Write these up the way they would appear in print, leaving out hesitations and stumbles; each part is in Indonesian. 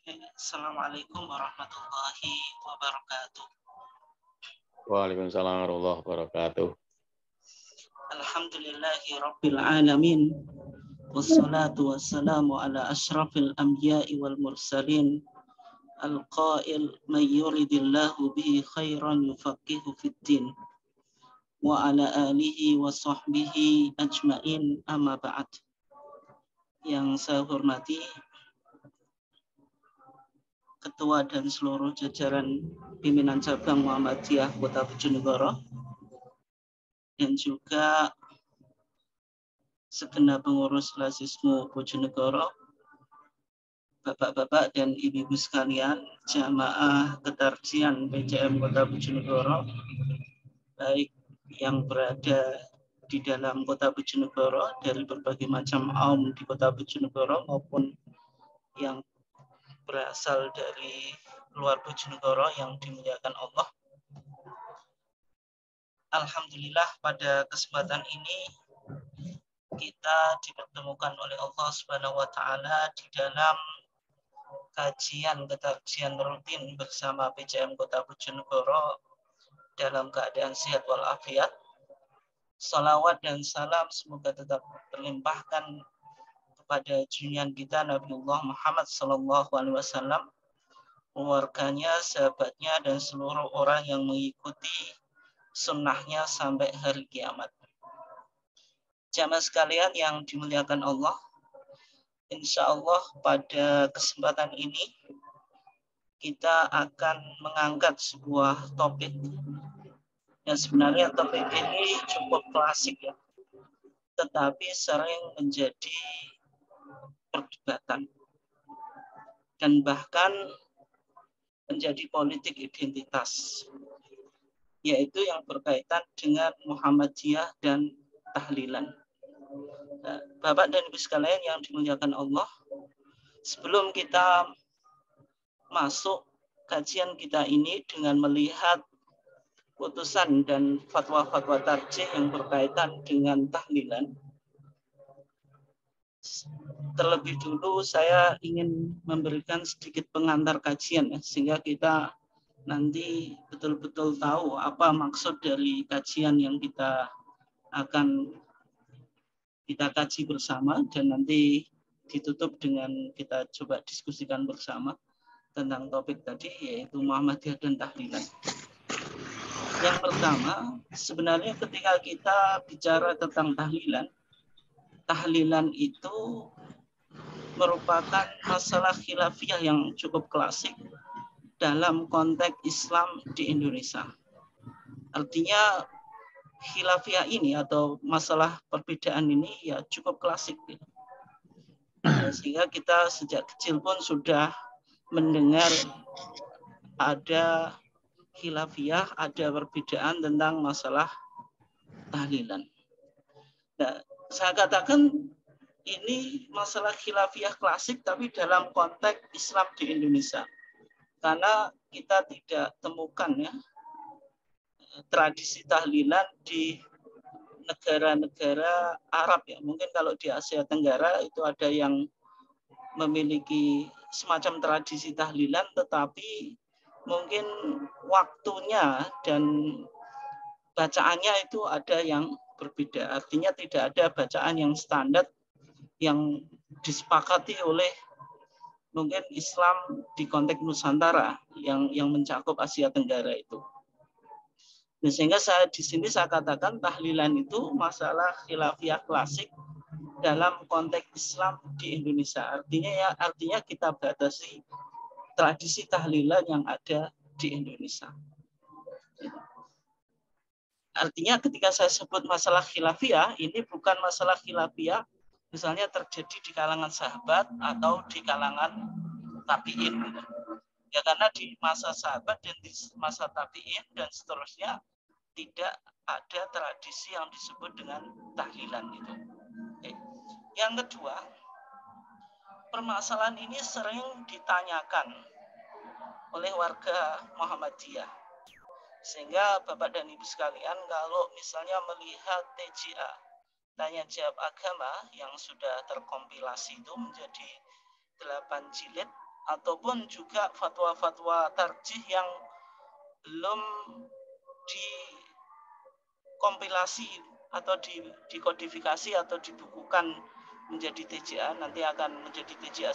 Assalamualaikum warahmatullahi wabarakatuh. Waalaikumsalam warahmatullahi wabarakatuh. Alhamdulillahi rabbil alamin. Wassalatu wassalamu ala ashrafil anbiya'i wal mursalin. Al-qail man yuridillahu bihi khairan yufaqihu fid din. Wa ala alihi wa sahbihi ajmain amma ba'd. Yang saya hormati Ketua dan seluruh jajaran pimpinan cabang Muhammadiyah Kota Bojonegoro dan juga segenap pengurus Lasismu Bojonegoro, Bapak-bapak dan ibu-ibu sekalian, jamaah ketarjian PCM Kota Bojonegoro, baik yang berada di dalam Kota Bojonegoro dari berbagai macam kaum di Kota Bojonegoro maupun yang berasal dari luar Bojonegoro yang dimuliakan Allah. Alhamdulillah pada kesempatan ini kita dipertemukan oleh Allah Subhanahu wa taala di dalam kajian ketarjian rutin bersama PCM Kota Bojonegoro dalam keadaan sehat walafiat. Salawat dan salam semoga tetap terlimpahkan kepada junjungan kita Nabiullah Muhammad SAW, keluarganya, sahabatnya, dan seluruh orang yang mengikuti sunnahnya sampai hari kiamat. Jamaah sekalian yang dimuliakan Allah, insya Allah pada kesempatan ini kita akan mengangkat sebuah topik yang sebenarnya topik ini cukup klasik ya, tetapi sering menjadi perdebatan dan bahkan menjadi politik identitas, yaitu yang berkaitan dengan Muhammadiyah dan tahlilan. Bapak dan Ibu sekalian yang dimuliakan Allah, sebelum kita masuk kajian kita ini dengan melihat putusan dan fatwa-fatwa tarjih yang berkaitan dengan tahlilan, terlebih dulu saya ingin memberikan sedikit pengantar kajian ya, sehingga kita nanti betul-betul tahu apa maksud dari kajian yang kita akan kita kaji bersama dan nanti ditutup dengan kita coba diskusikan bersama tentang topik tadi, yaitu Muhammadiyah dan tahlilan. Yang pertama, sebenarnya ketika kita bicara tentang tahlilan itu merupakan masalah khilafiyah yang cukup klasik dalam konteks Islam di Indonesia. Artinya khilafiyah ini atau masalah perbedaan ini ya cukup klasik. Sehingga kita sejak kecil pun sudah mendengar ada khilafiyah, ada perbedaan tentang masalah tahlilan. Nah, saya katakan ini masalah khilafiyah klasik tapi dalam konteks Islam di Indonesia. Karena kita tidak temukan ya tradisi tahlilan di negara-negara Arab ya. Mungkin kalau di Asia Tenggara itu ada yang memiliki semacam tradisi tahlilan, tetapi mungkin waktunya dan bacaannya itu ada yang berbeda. Artinya tidak ada bacaan yang standar yang disepakati oleh mungkin Islam di konteks Nusantara yang mencakup Asia Tenggara itu. Nah, sehingga di sini saya katakan tahlilan itu masalah khilafiyah klasik dalam konteks Islam di Indonesia. Artinya kita batasi tradisi tahlilan yang ada di Indonesia. Artinya ketika saya sebut masalah khilafiyah, ini bukan masalah khilafiyah misalnya terjadi di kalangan sahabat atau di kalangan tabi'in. Ya karena di masa sahabat dan di masa tabi'in dan seterusnya tidak ada tradisi yang disebut dengan tahlilan itu. Yang kedua, permasalahan ini sering ditanyakan oleh warga Muhammadiyah. Sehingga Bapak dan Ibu sekalian, kalau misalnya melihat TJA, tanya jawab agama yang sudah terkompilasi itu menjadi 8 jilid, ataupun juga fatwa-fatwa tarjih yang belum dikompilasi atau dikodifikasi atau dibukukan menjadi TJA, nanti akan menjadi TJA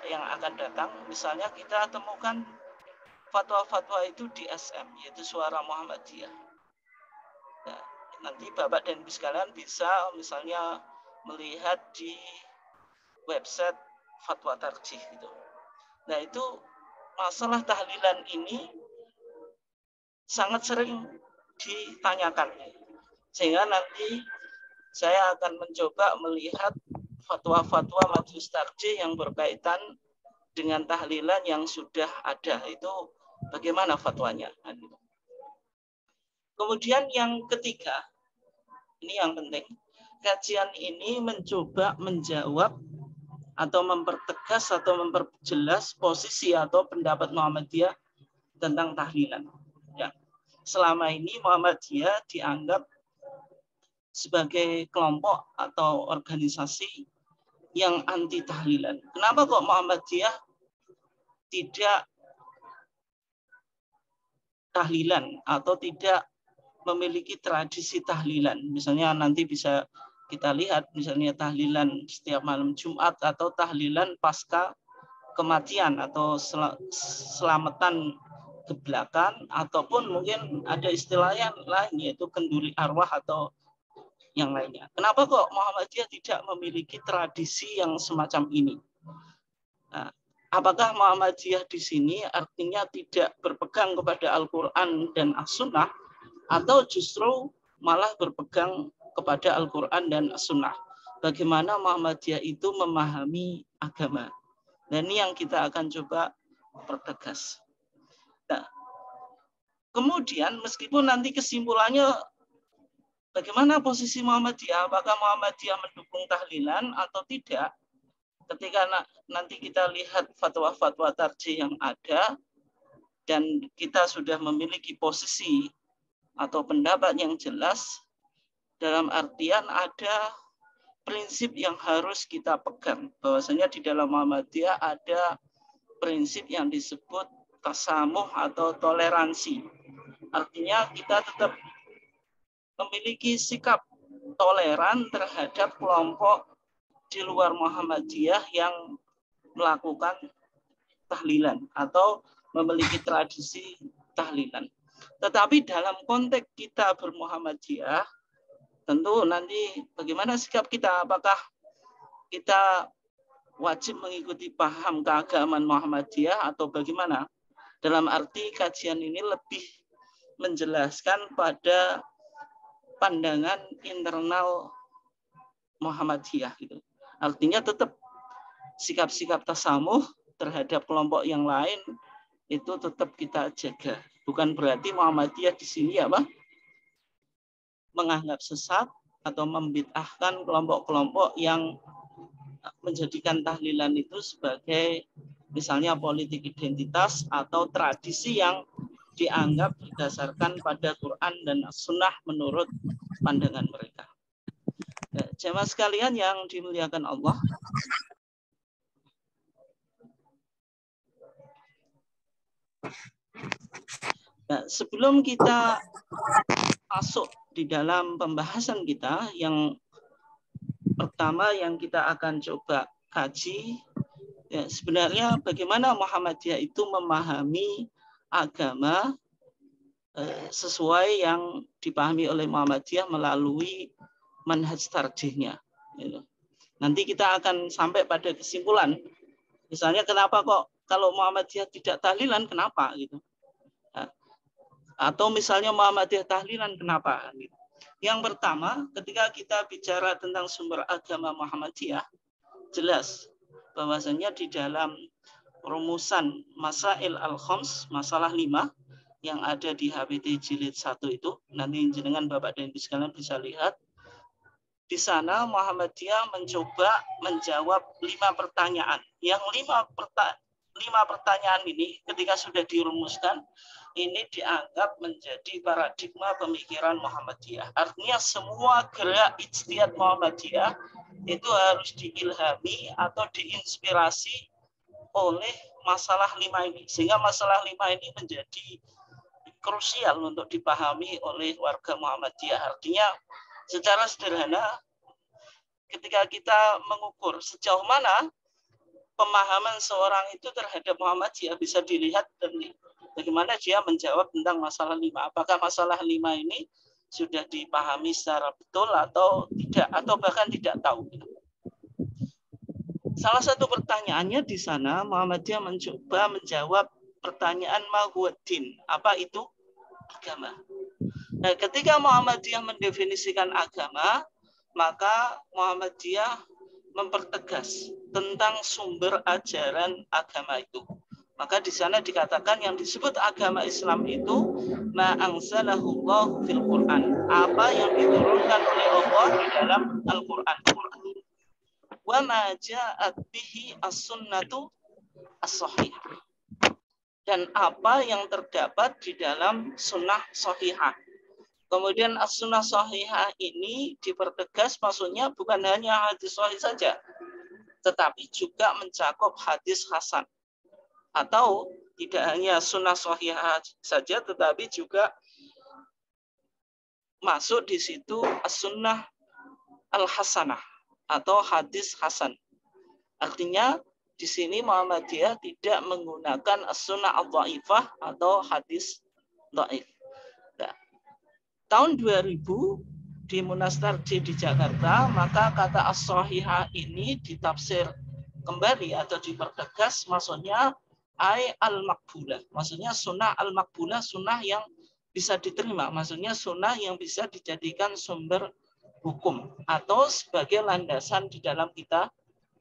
yang akan datang. Misalnya kita temukan fatwa-fatwa itu di SM, yaitu Suara Muhammadiyah. Nah, nanti Bapak dan Ibu sekalian bisa misalnya melihat di website fatwa tarjih gitu. Nah, itu masalah tahlilan ini sangat sering ditanyakan. Sehingga nanti saya akan mencoba melihat fatwa-fatwa majelis tarjih yang berkaitan dengan tahlilan yang sudah ada. Itu bagaimana fatwanya. Kemudian yang ketiga, ini yang penting, kajian ini mencoba menjawab atau mempertegas atau memperjelas posisi atau pendapat Muhammadiyah tentang tahlilan. Ya. Selama ini Muhammadiyah dianggap sebagai kelompok atau organisasi yang anti tahlilan. Kenapa kok Muhammadiyah tidak tahlilan atau tidak memiliki tradisi tahlilan? Misalnya nanti bisa kita lihat misalnya tahlilan setiap malam Jumat atau tahlilan pasca kematian atau selamatan geblakan, ataupun mungkin ada istilah yang lain yaitu kenduri arwah atau yang lainnya. Kenapa kok Muhammadiyah tidak memiliki tradisi yang semacam ini? Nah, apakah Muhammadiyah di sini artinya tidak berpegang kepada Al-Quran dan As-Sunnah, atau justru malah berpegang kepada Al-Quran dan As-Sunnah? Bagaimana Muhammadiyah itu memahami agama? Dan ini yang kita akan coba pertegas. Nah, kemudian meskipun nanti kesimpulannya bagaimana posisi Muhammadiyah, apakah Muhammadiyah mendukung tahlilan atau tidak, ketika nanti kita lihat fatwa-fatwa tarjih yang ada dan kita sudah memiliki posisi atau pendapat yang jelas, dalam artian ada prinsip yang harus kita pegang. Bahwasanya di dalam Muhammadiyah ada prinsip yang disebut tasamuh atau toleransi. Artinya kita tetap memiliki sikap toleran terhadap kelompok di luar Muhammadiyah yang melakukan tahlilan atau memiliki tradisi tahlilan. Tetapi dalam konteks kita berMuhammadiyah, tentu nanti bagaimana sikap kita? Apakah kita wajib mengikuti paham keagamaan Muhammadiyah atau bagaimana? Dalam arti kajian ini lebih menjelaskan pada pandangan internal Muhammadiyah gitu. Artinya tetap sikap-sikap tasamuh terhadap kelompok yang lain itu tetap kita jaga. Bukan berarti Muhammadiyah di sini apa? Menganggap sesat atau membid'ahkan kelompok-kelompok yang menjadikan tahlilan itu sebagai misalnya politik identitas atau tradisi yang dianggap berdasarkan pada Quran dan Sunnah menurut pandangan mereka. Jemaah sekalian yang dimuliakan Allah, nah, sebelum kita masuk di dalam pembahasan kita, yang pertama yang kita akan coba kaji, ya, sebenarnya bagaimana Muhammadiyah itu memahami agama sesuai yang dipahami oleh Muhammadiyah melalui manhaj tarjihnya. Nanti kita akan sampai pada kesimpulan. Misalnya kenapa kok kalau Muhammadiyah tidak tahlilan, kenapa gitu? Atau misalnya Muhammadiyah tahlilan, kenapa? Gitu. Yang pertama, ketika kita bicara tentang sumber agama Muhammadiyah, jelas bahwasanya di dalam rumusan Masail al-Khams, masalah 5 yang ada di HPT jilid 1 itu, nanti jenengan Bapak dan Ibu sekalian bisa lihat. Di sana Muhammadiyah mencoba menjawab 5 pertanyaan. Yang 5 pertanyaan ini ketika sudah dirumuskan, ini dianggap menjadi paradigma pemikiran Muhammadiyah. Artinya semua gerak ijtihad Muhammadiyah itu harus diilhami atau diinspirasi oleh masalah 5 ini. Sehingga masalah 5 ini menjadi krusial untuk dipahami oleh warga Muhammadiyah. Artinya secara sederhana ketika kita mengukur sejauh mana pemahaman seorang itu terhadap Muhammadiyah bisa dilihat dari bagaimana dia menjawab tentang masalah 5. Apakah masalah 5 ini sudah dipahami secara betul atau tidak, atau bahkan tidak tahu. Salah satu pertanyaannya di sana Muhammadiyah mencoba menjawab pertanyaan mahuddin. Apa itu agama? Nah, ketika Muhammadiyah mendefinisikan agama, maka Muhammadiyah mempertegas tentang sumber ajaran agama itu. Maka di sana dikatakan yang disebut agama Islam itu ma anzalahullahu fil Quran, apa yang diturunkan oleh Allah di dalam Al-Quran. Wa ma ja'at bihi as-sunnatu as-sahihah, dan apa yang terdapat di dalam sunnah sahihah. Kemudian as-sunnah sahihah ini dipertegas, maksudnya bukan hanya hadis sahih saja, tetapi juga mencakup hadis hasan. Atau tidak hanya sunnah sahihah saja, tetapi juga masuk di situ as-sunnah al-hasanah atau hadis hasan. Artinya di sini Muhammadiyah tidak menggunakan as-sunnah al-dhaifah atau hadis dhaif. Nah, tahun 2000 di Munas Tarji di Jakarta, maka kata as-sahihah ini ditafsir kembali atau dipertegas, maksudnya al-makbulah. Maksudnya sunnah al-makbulah, sunnah yang bisa diterima. Maksudnya sunnah yang bisa dijadikan sumber hukum atau sebagai landasan di dalam kita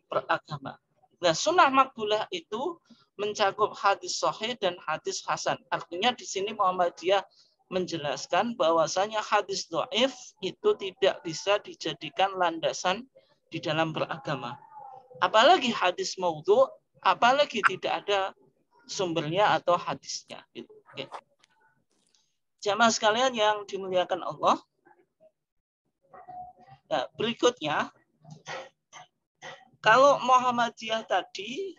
beragama. Nah, sunnah makbulah itu mencakup hadis sahih dan hadis hasan. Artinya di sini Muhammadiyah menjelaskan bahwasanya hadis dhaif itu tidak bisa dijadikan landasan di dalam beragama. Apalagi hadis maudhu, apalagi tidak ada sumbernya atau hadisnya. Oke. Jamaah sekalian yang dimuliakan Allah. Nah, berikutnya, kalau Muhammadiyah tadi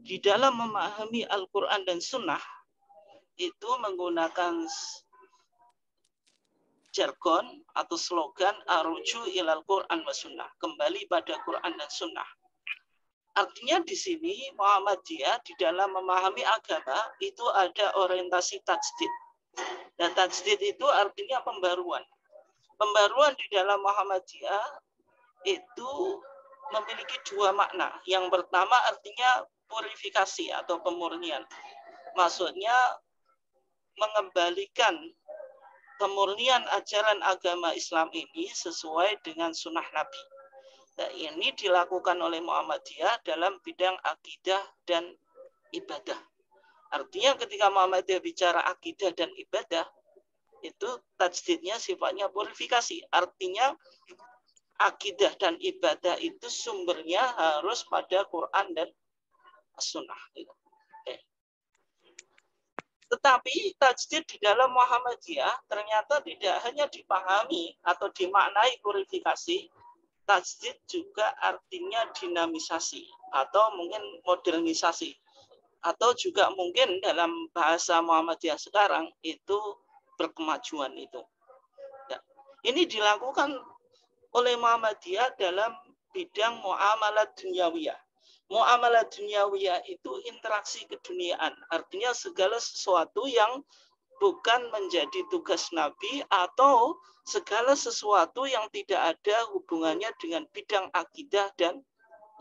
di dalam memahami Al-Quran dan Sunnah itu menggunakan jargon atau slogan aruju ilal Quran wa Sunnah, kembali pada Quran dan Sunnah. Artinya di sini Muhammadiyah di dalam memahami agama itu ada orientasi tajdid. Dan tajdid itu artinya pembaruan. Pembaruan di dalam Muhammadiyah itu memiliki dua makna. Yang pertama artinya purifikasi atau pemurnian. Maksudnya mengembalikan kemurnian ajaran agama Islam ini sesuai dengan sunnah Nabi. Nah, ini dilakukan oleh Muhammadiyah dalam bidang akidah dan ibadah. Artinya ketika Muhammadiyah bicara akidah dan ibadah, itu tajdidnya sifatnya purifikasi. Artinya akidah dan ibadah itu sumbernya harus pada Quran dan Sunnah. Tetapi tajdid di dalam Muhammadiyah ternyata tidak hanya dipahami atau dimaknai purifikasi, tajdid juga artinya dinamisasi atau mungkin modernisasi. Atau juga mungkin dalam bahasa Muhammadiyah sekarang itu berkemajuan itu. Ya. Ini dilakukan oleh Muhammadiyah dalam bidang muamalah dunyawiyah. Muamalah dunyawiyah itu interaksi keduniaan. Artinya segala sesuatu yang bukan menjadi tugas Nabi atau segala sesuatu yang tidak ada hubungannya dengan bidang akidah dan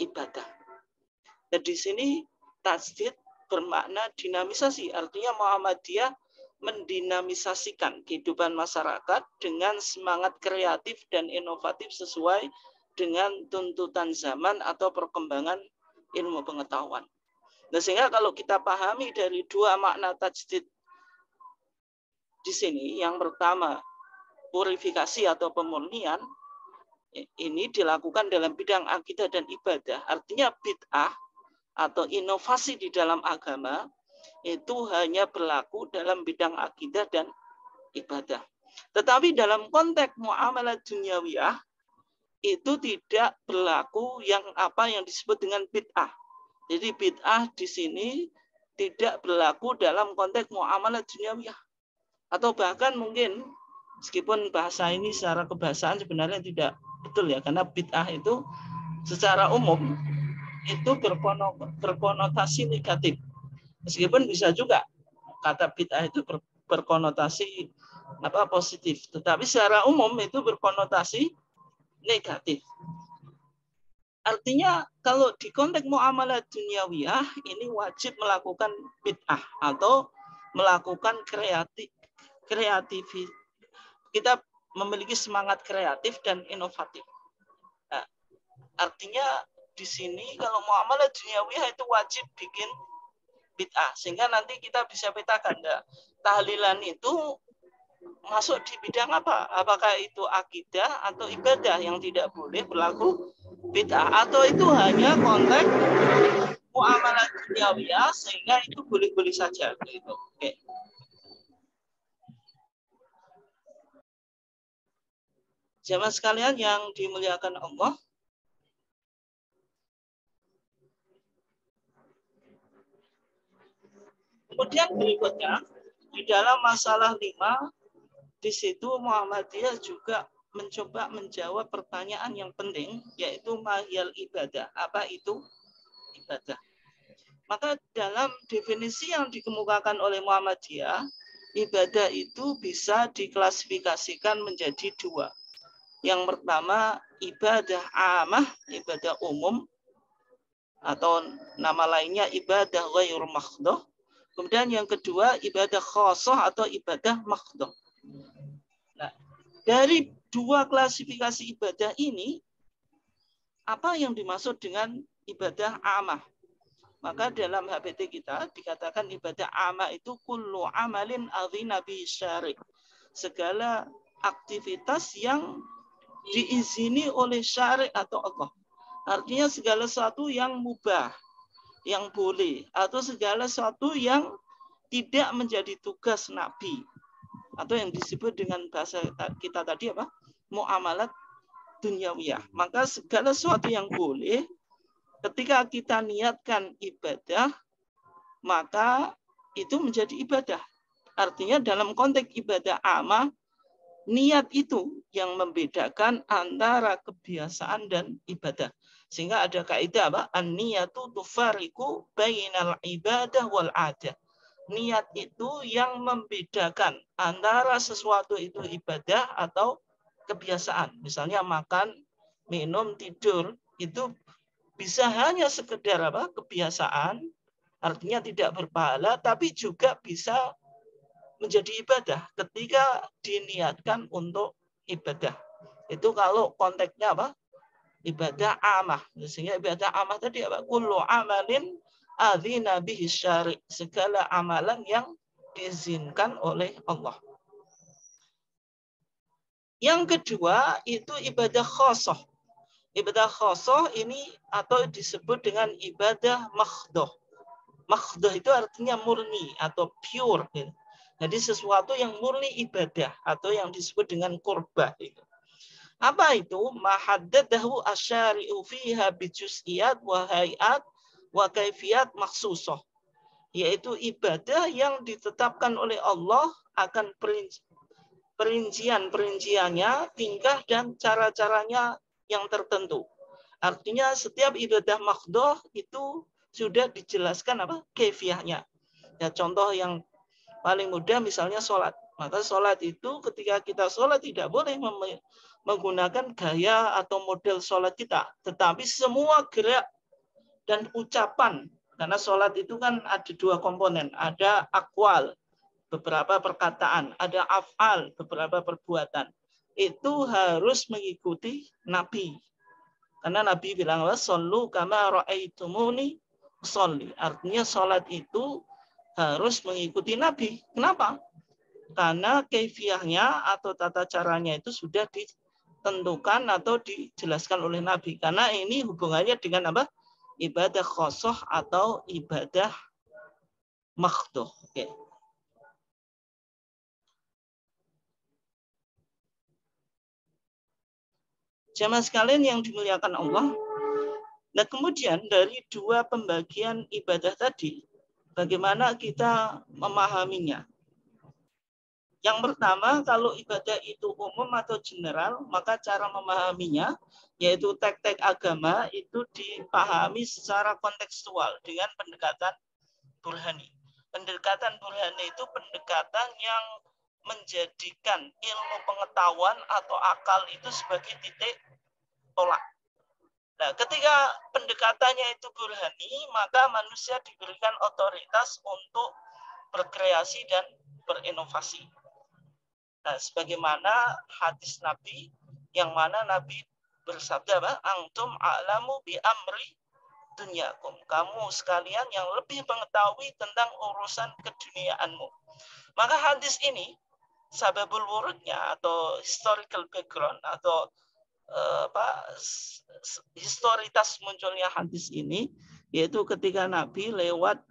ibadah. Dan di sini tajdid bermakna dinamisasi. Artinya Muhammadiyah mendinamisasikan kehidupan masyarakat dengan semangat kreatif dan inovatif sesuai dengan tuntutan zaman atau perkembangan ilmu pengetahuan. Nah, sehingga kalau kita pahami dari dua makna tajdid di sini, yang pertama purifikasi atau pemurnian, ini dilakukan dalam bidang akidah dan ibadah. Artinya bid'ah atau inovasi di dalam agama itu hanya berlaku dalam bidang akidah dan ibadah. Tetapi dalam konteks muamalah dunyawiyah itu tidak berlaku yang disebut dengan bid'ah. Jadi bid'ah di sini tidak berlaku dalam konteks muamalah duniawiyah. Atau bahkan mungkin meskipun bahasa ini secara kebahasaan sebenarnya tidak betul ya, karena bid'ah itu secara umum itu berkonotasi negatif. Meskipun bisa juga kata bid'ah itu berkonotasi positif, tetapi secara umum itu berkonotasi negatif. Artinya kalau di konteks muamalah duniawiyah ini wajib melakukan bid'ah atau melakukan kreatif. Kita memiliki semangat kreatif dan inovatif. Nah, artinya di sini kalau muamalah duniawiyah itu wajib bikin bid'ah, sehingga nanti kita bisa petakan tahlilan itu masuk di bidang apa? Apakah itu akidah atau ibadah yang tidak boleh berlaku bid'ah, atau itu hanya konteks muamalah duniawiyah sehingga itu boleh-boleh saja gitu. Oke. Jamaah sekalian yang dimuliakan Allah, kemudian berikutnya di dalam masalah 5 di situ Muhammadiyah juga mencoba menjawab pertanyaan yang penting, yaitu mahiyal ibadah. Apa itu ibadah? Maka dalam definisi yang dikemukakan oleh Muhammadiyah, ibadah itu bisa diklasifikasikan menjadi 2. Yang pertama ibadah amah, ibadah umum, atau nama lainnya ibadah ghair makhdoh. Kemudian yang kedua ibadah khosoh atau ibadah makhdoh. Nah, dari 2 klasifikasi ibadah ini, apa yang dimaksud dengan ibadah amah? Maka dalam HBT kita dikatakan ibadah amah itu kullu amalin adzina bi syari'. Segala aktivitas yang diizini oleh syari' atau Allah. Artinya segala sesuatu yang mubah, yang boleh, atau segala sesuatu yang tidak menjadi tugas Nabi, atau yang disebut dengan bahasa kita tadi apa? Muamalat duniawiyah. Maka segala sesuatu yang boleh, ketika kita niatkan ibadah, maka itu menjadi ibadah. Artinya dalam konteks ibadah amah, niat itu yang membedakan antara kebiasaan dan ibadah. Sehingga ada kaidah apa? An-niyatu tufariqu bainal ibadah wal adah. Niat itu yang membedakan antara sesuatu itu ibadah atau kebiasaan. Misalnya makan, minum, tidur, itu bisa hanya sekedar apa? Kebiasaan, artinya tidak berpahala, tapi juga bisa menjadi ibadah ketika diniatkan untuk ibadah. Itu kalau konteksnya apa? Ibadah amah. Sehingga ibadah amah tadi apa? Kullu amalin adzina bihi syari'. Segala amalan yang diizinkan oleh Allah. Yang kedua itu ibadah khosoh. Ibadah khosoh ini atau disebut dengan ibadah makhdoh. Makhdoh itu artinya murni atau pure. Jadi sesuatu yang murni ibadah atau yang disebut dengan qurbah itu. Apa itu? Mahaddadahu asyari'u fiha bijuz'iyat wa hayat wa kaifiyat maksusoh. Yaitu ibadah yang ditetapkan oleh Allah akan perincian-perinciannya, tingkah dan cara-caranya yang tertentu. Artinya setiap ibadah makhdoh itu sudah dijelaskan apa? Kaifiahnya. Ya, contoh yang paling mudah misalnya sholat. Maka sholat itu ketika kita sholat tidak boleh menggunakan gaya atau model sholat kita. Tetapi semua gerak dan ucapan. Karena sholat itu kan ada 2 komponen. Ada akwal, beberapa perkataan. Ada af'al, beberapa perbuatan. Itu harus mengikuti Nabi. Karena Nabi bilang, "Shollu kama ra'aitumuni sholli." Artinya sholat itu harus mengikuti Nabi. Kenapa? Karena kaifiahnya atau tata caranya itu sudah ditentukan atau dijelaskan oleh Nabi. Karena ini hubungannya dengan apa? Ibadah khosoh atau ibadah makhdoh. Oke. Jamaah sekalian yang dimuliakan Allah. Nah, kemudian dari dua pembagian ibadah tadi, bagaimana kita memahaminya? Yang pertama, kalau ibadah itu umum atau general, maka cara memahaminya, yaitu tek-tek agama, itu dipahami secara kontekstual dengan pendekatan burhani. Pendekatan burhani itu pendekatan yang menjadikan ilmu pengetahuan atau akal itu sebagai titik tolak. Nah, ketika pendekatannya itu burhani, maka manusia diberikan otoritas untuk berkreasi dan berinovasi. Nah, sebagaimana hadis Nabi, yang mana Nabi bersabda, "Antum a'lamu bi amri dunyakum." Kamu sekalian yang lebih mengetahui tentang urusan keduniaanmu. Maka hadis ini, sababul wurudnya atau historical background atau historitas munculnya hadis ini, yaitu ketika Nabi lewat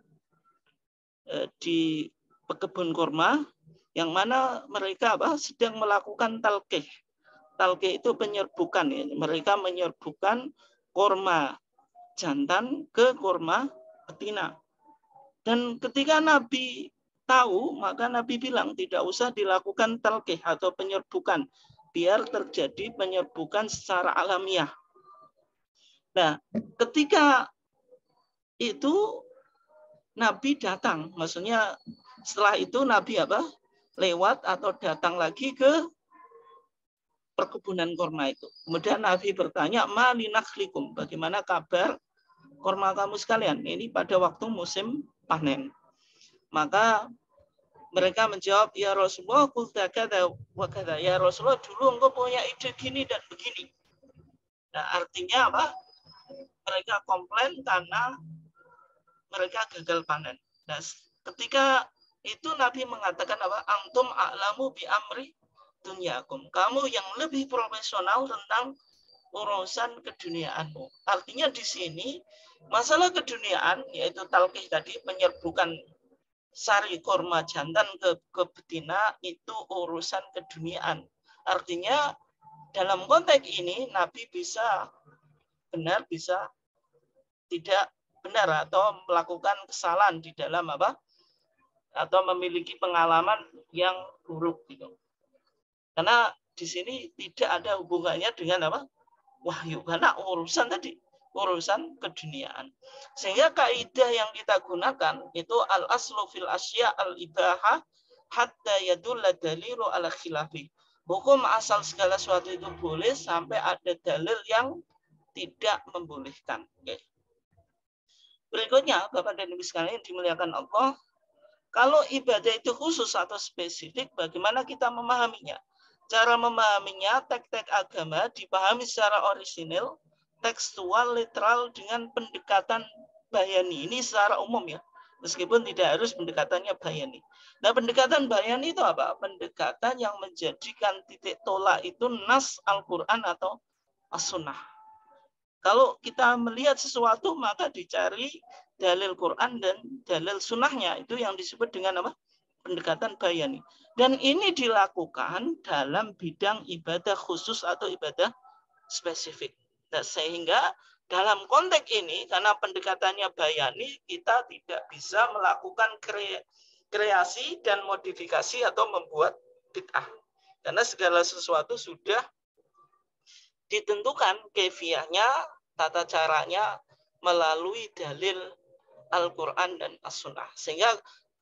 di kebun kurma, yang mana mereka sedang melakukan talqih. Talqih itu penyerbukan, ya. Mereka menyerbukan kurma jantan ke kurma betina. Dan ketika Nabi tahu, maka Nabi bilang tidak usah dilakukan talqih atau penyerbukan, biar terjadi penyerbukan secara alamiah. Nah, ketika itu Nabi datang, maksudnya setelah itu Nabi lewat atau datang lagi ke perkebunan kurma itu. Kemudian Nabi bertanya, "Ma linakhlikum?" Bagaimana kabar kurma kamu sekalian? Ini pada waktu musim panen. Maka mereka menjawab, "Ya Rasulullah, qulta kada wa kada." Ya Rasulullah, dulu engkau punya ide gini dan begini. Nah, artinya apa? Mereka komplain karena mereka gagal panen. Nah, ketika itu Nabi mengatakan apa? Antum a'lamu bi amri dunyakum. Kamu yang lebih profesional tentang urusan keduniaanmu. Artinya di sini masalah keduniaan, yaitu talqih tadi, menyerbukan sari kurma jantan ke betina, itu urusan keduniaan. Artinya dalam konteks ini Nabi bisa benar, bisa tidak benar, atau melakukan kesalahan di dalam atau memiliki pengalaman yang buruk gitu. Karena di sini tidak ada hubungannya dengan wahyu, karena urusan tadi, urusan keduniaan. Sehingga kaidah yang kita gunakan itu al-aslu fil asya al-ibahah hatta yadulla dalilu ala khilafi. Hukum asal segala sesuatu itu boleh sampai ada dalil yang tidak membolehkan. Okay. Berikutnya, Bapak dan Ibu sekalian dimuliakan Allah, kalau ibadah itu khusus atau spesifik, bagaimana kita memahaminya? Cara memahaminya, tek-tek agama dipahami secara orisinil, tekstual, literal, dengan pendekatan bayani. Ini secara umum ya, meskipun tidak harus pendekatannya bayani. Nah, pendekatan bayani itu apa? Pendekatan yang menjadikan titik tolak itu nas Al-Quran atau As-Sunnah. Kalau kita melihat sesuatu, maka dicari dalil Quran dan dalil sunnahnya. Itu yang disebut dengan apa? Pendekatan bayani. Dan ini dilakukan dalam bidang ibadah khusus atau ibadah spesifik. Nah, sehingga dalam konteks ini, karena pendekatannya bayani, kita tidak bisa melakukan kreasi dan modifikasi atau membuat bid'ah. Karena segala sesuatu sudah ditentukan kefiahnya, tata caranya melalui dalil Al-Quran dan As-Sunnah. Sehingga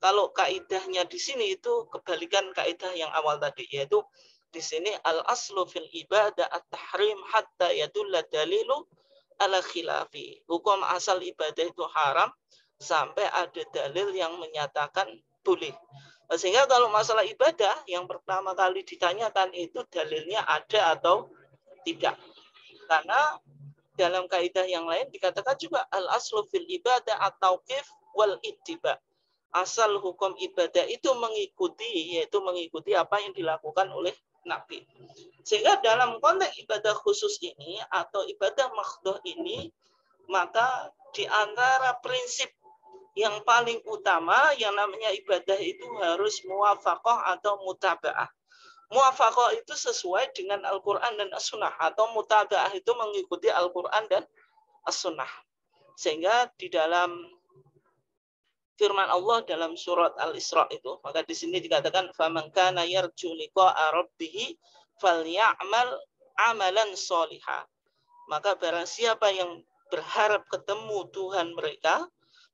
kalau kaidahnya di sini itu kebalikan kaidah yang awal tadi, yaitu di sini al-aslu fil ibadah at-tahrim hatta yadulla dalilu ala khilafi. Hukum asal ibadah itu haram sampai ada dalil yang menyatakan boleh. Sehingga kalau masalah ibadah yang pertama kali ditanyakan itu dalilnya ada atau tidak. Karena dalam kaidah yang lain dikatakan juga al-aslu fil ibadah at-tauqif wal ittiba. Asal hukum ibadah itu mengikuti, yaitu mengikuti apa yang dilakukan oleh Nabi. Sehingga dalam konteks ibadah khusus ini atau ibadah makhduh ini, maka di antara prinsip yang paling utama yang namanya ibadah itu harus muwafaqah atau mutaba'ah. Muwafaqah itu sesuai dengan Al-Quran dan As-Sunnah, atau mutaba'ah itu mengikuti Al-Quran dan as-sunnah. Sehingga di dalam firman Allah dalam surat Al-Isra itu, maka di sini dikatakan faman kana yarju liqa'a rabbih falyamal amalan sholiha. Maka barang siapa yang berharap ketemu Tuhan mereka,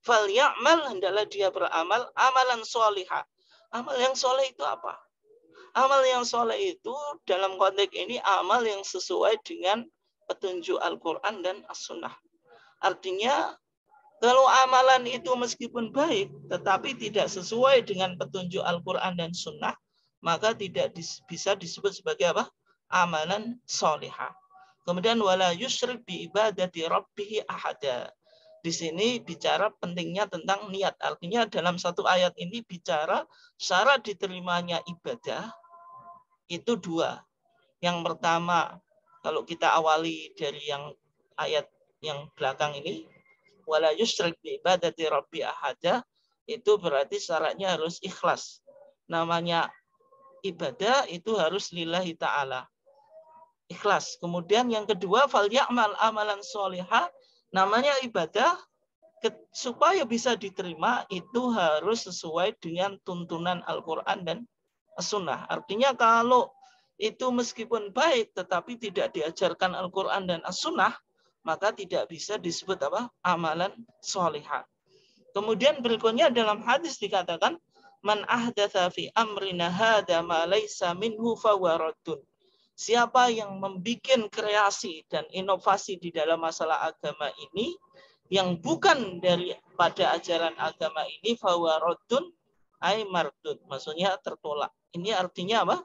falyamal, hendaklah dia beramal amalan sholiha. Amal yang soleh itu apa? Amal yang soleh itu dalam konteks ini amal yang sesuai dengan petunjuk Al-Quran dan As-Sunnah. Artinya kalau amalan itu meskipun baik, tetapi tidak sesuai dengan petunjuk Al-Quran dan Sunnah, maka tidak bisa disebut sebagai apa? Amalan solihah. Kemudian wala yusyrik bi ibadati rabbih ahada. Di sini bicara pentingnya tentang niat. Artinya dalam satu ayat ini bicara syarat diterimanya ibadah itu dua. Yang pertama, kalau kita awali dari yang ayat yang belakang ini, wala yusyrik bi ibadati rabbi ahada, itu berarti syaratnya harus ikhlas. Namanya ibadah itu harus lillahi ta'ala. Ikhlas. Kemudian yang kedua, fal ya'mal amalan sholihah, namanya ibadah supaya bisa diterima itu harus sesuai dengan tuntunan Al-Quran dan As-Sunnah. Artinya kalau itu meskipun baik tetapi tidak diajarkan Al-Quran dan As-Sunnah, maka tidak bisa disebut apa? Amalan sholihah. Kemudian berikutnya dalam hadis dikatakan man ahdatsa fi amrina hadza ma laisa minhu fahuwa raddun. Siapa yang membuat kreasi dan inovasi di dalam masalah agama ini yang bukan daripada ajaran agama ini, fahuwa raddun ay mardud, maksudnya tertolak. Ini artinya apa?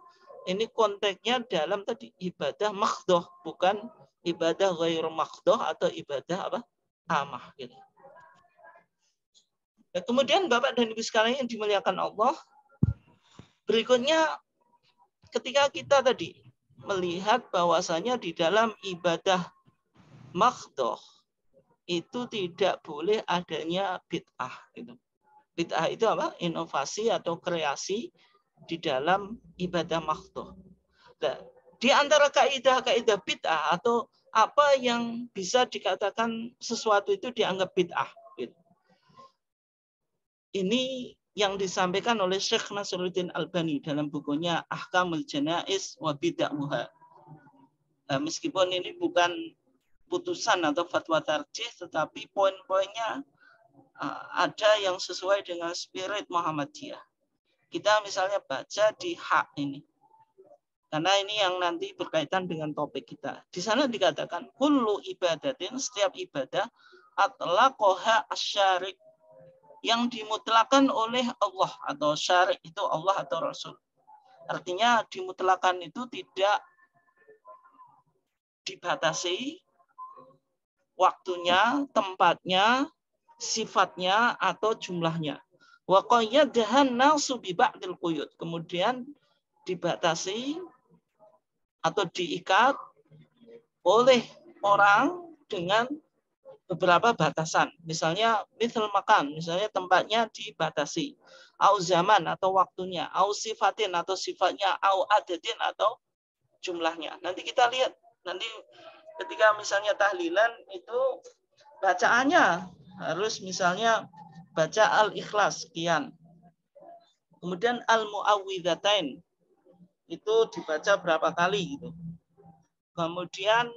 Ini konteksnya dalam tadi ibadah makhdoh, bukan ibadah ghairu makhdoh atau ibadah apa? Amah gitu. Nah, kemudian Bapak dan Ibu sekalian yang dimuliakan Allah, berikutnya ketika kita tadi melihat bahwasanya di dalam ibadah makhdoh itu tidak boleh adanya bid'ah. Gitu. Bid'ah itu apa? Inovasi atau kreasi di dalam ibadah makhdoh. Nah, di antara kaidah-kaidah bid'ah atau apa yang bisa dikatakan sesuatu itu dianggap bid'ah. Gitu. Ini yang disampaikan oleh Syekh Nasruddin Albani dalam bukunya Ahkamul Janaiz wa Bid'ahuha. Nah, meskipun ini bukan putusan atau fatwa tarjih, tetapi poin-poinnya ada yang sesuai dengan spirit Muhammadiyah. Kita misalnya baca di hak ini. Karena ini yang nanti berkaitan dengan topik kita. Di sana dikatakan, kullu ibadatin, setiap ibadah, atlaqoha asyarik, yang dimutlakan oleh Allah, atau syarik itu Allah atau Rasul. Artinya dimutlakan itu tidak dibatasi waktunya, tempatnya, sifatnya, atau jumlahnya. Wa qayyadahan nasu bi ba'dil quyud. Kemudian dibatasi atau diikat oleh orang dengan beberapa batasan. Misalnya misal makan, misalnya tempatnya dibatasi. Au zaman atau waktunya, au sifatin atau sifatnya, au adadin atau jumlahnya. Nanti kita lihat, nanti ketika misalnya tahlilan itu bacaannya harus misalnya baca al-ikhlas sekian. Kemudian al-mu'awwidzatain itu dibaca berapa kali gitu. Kemudian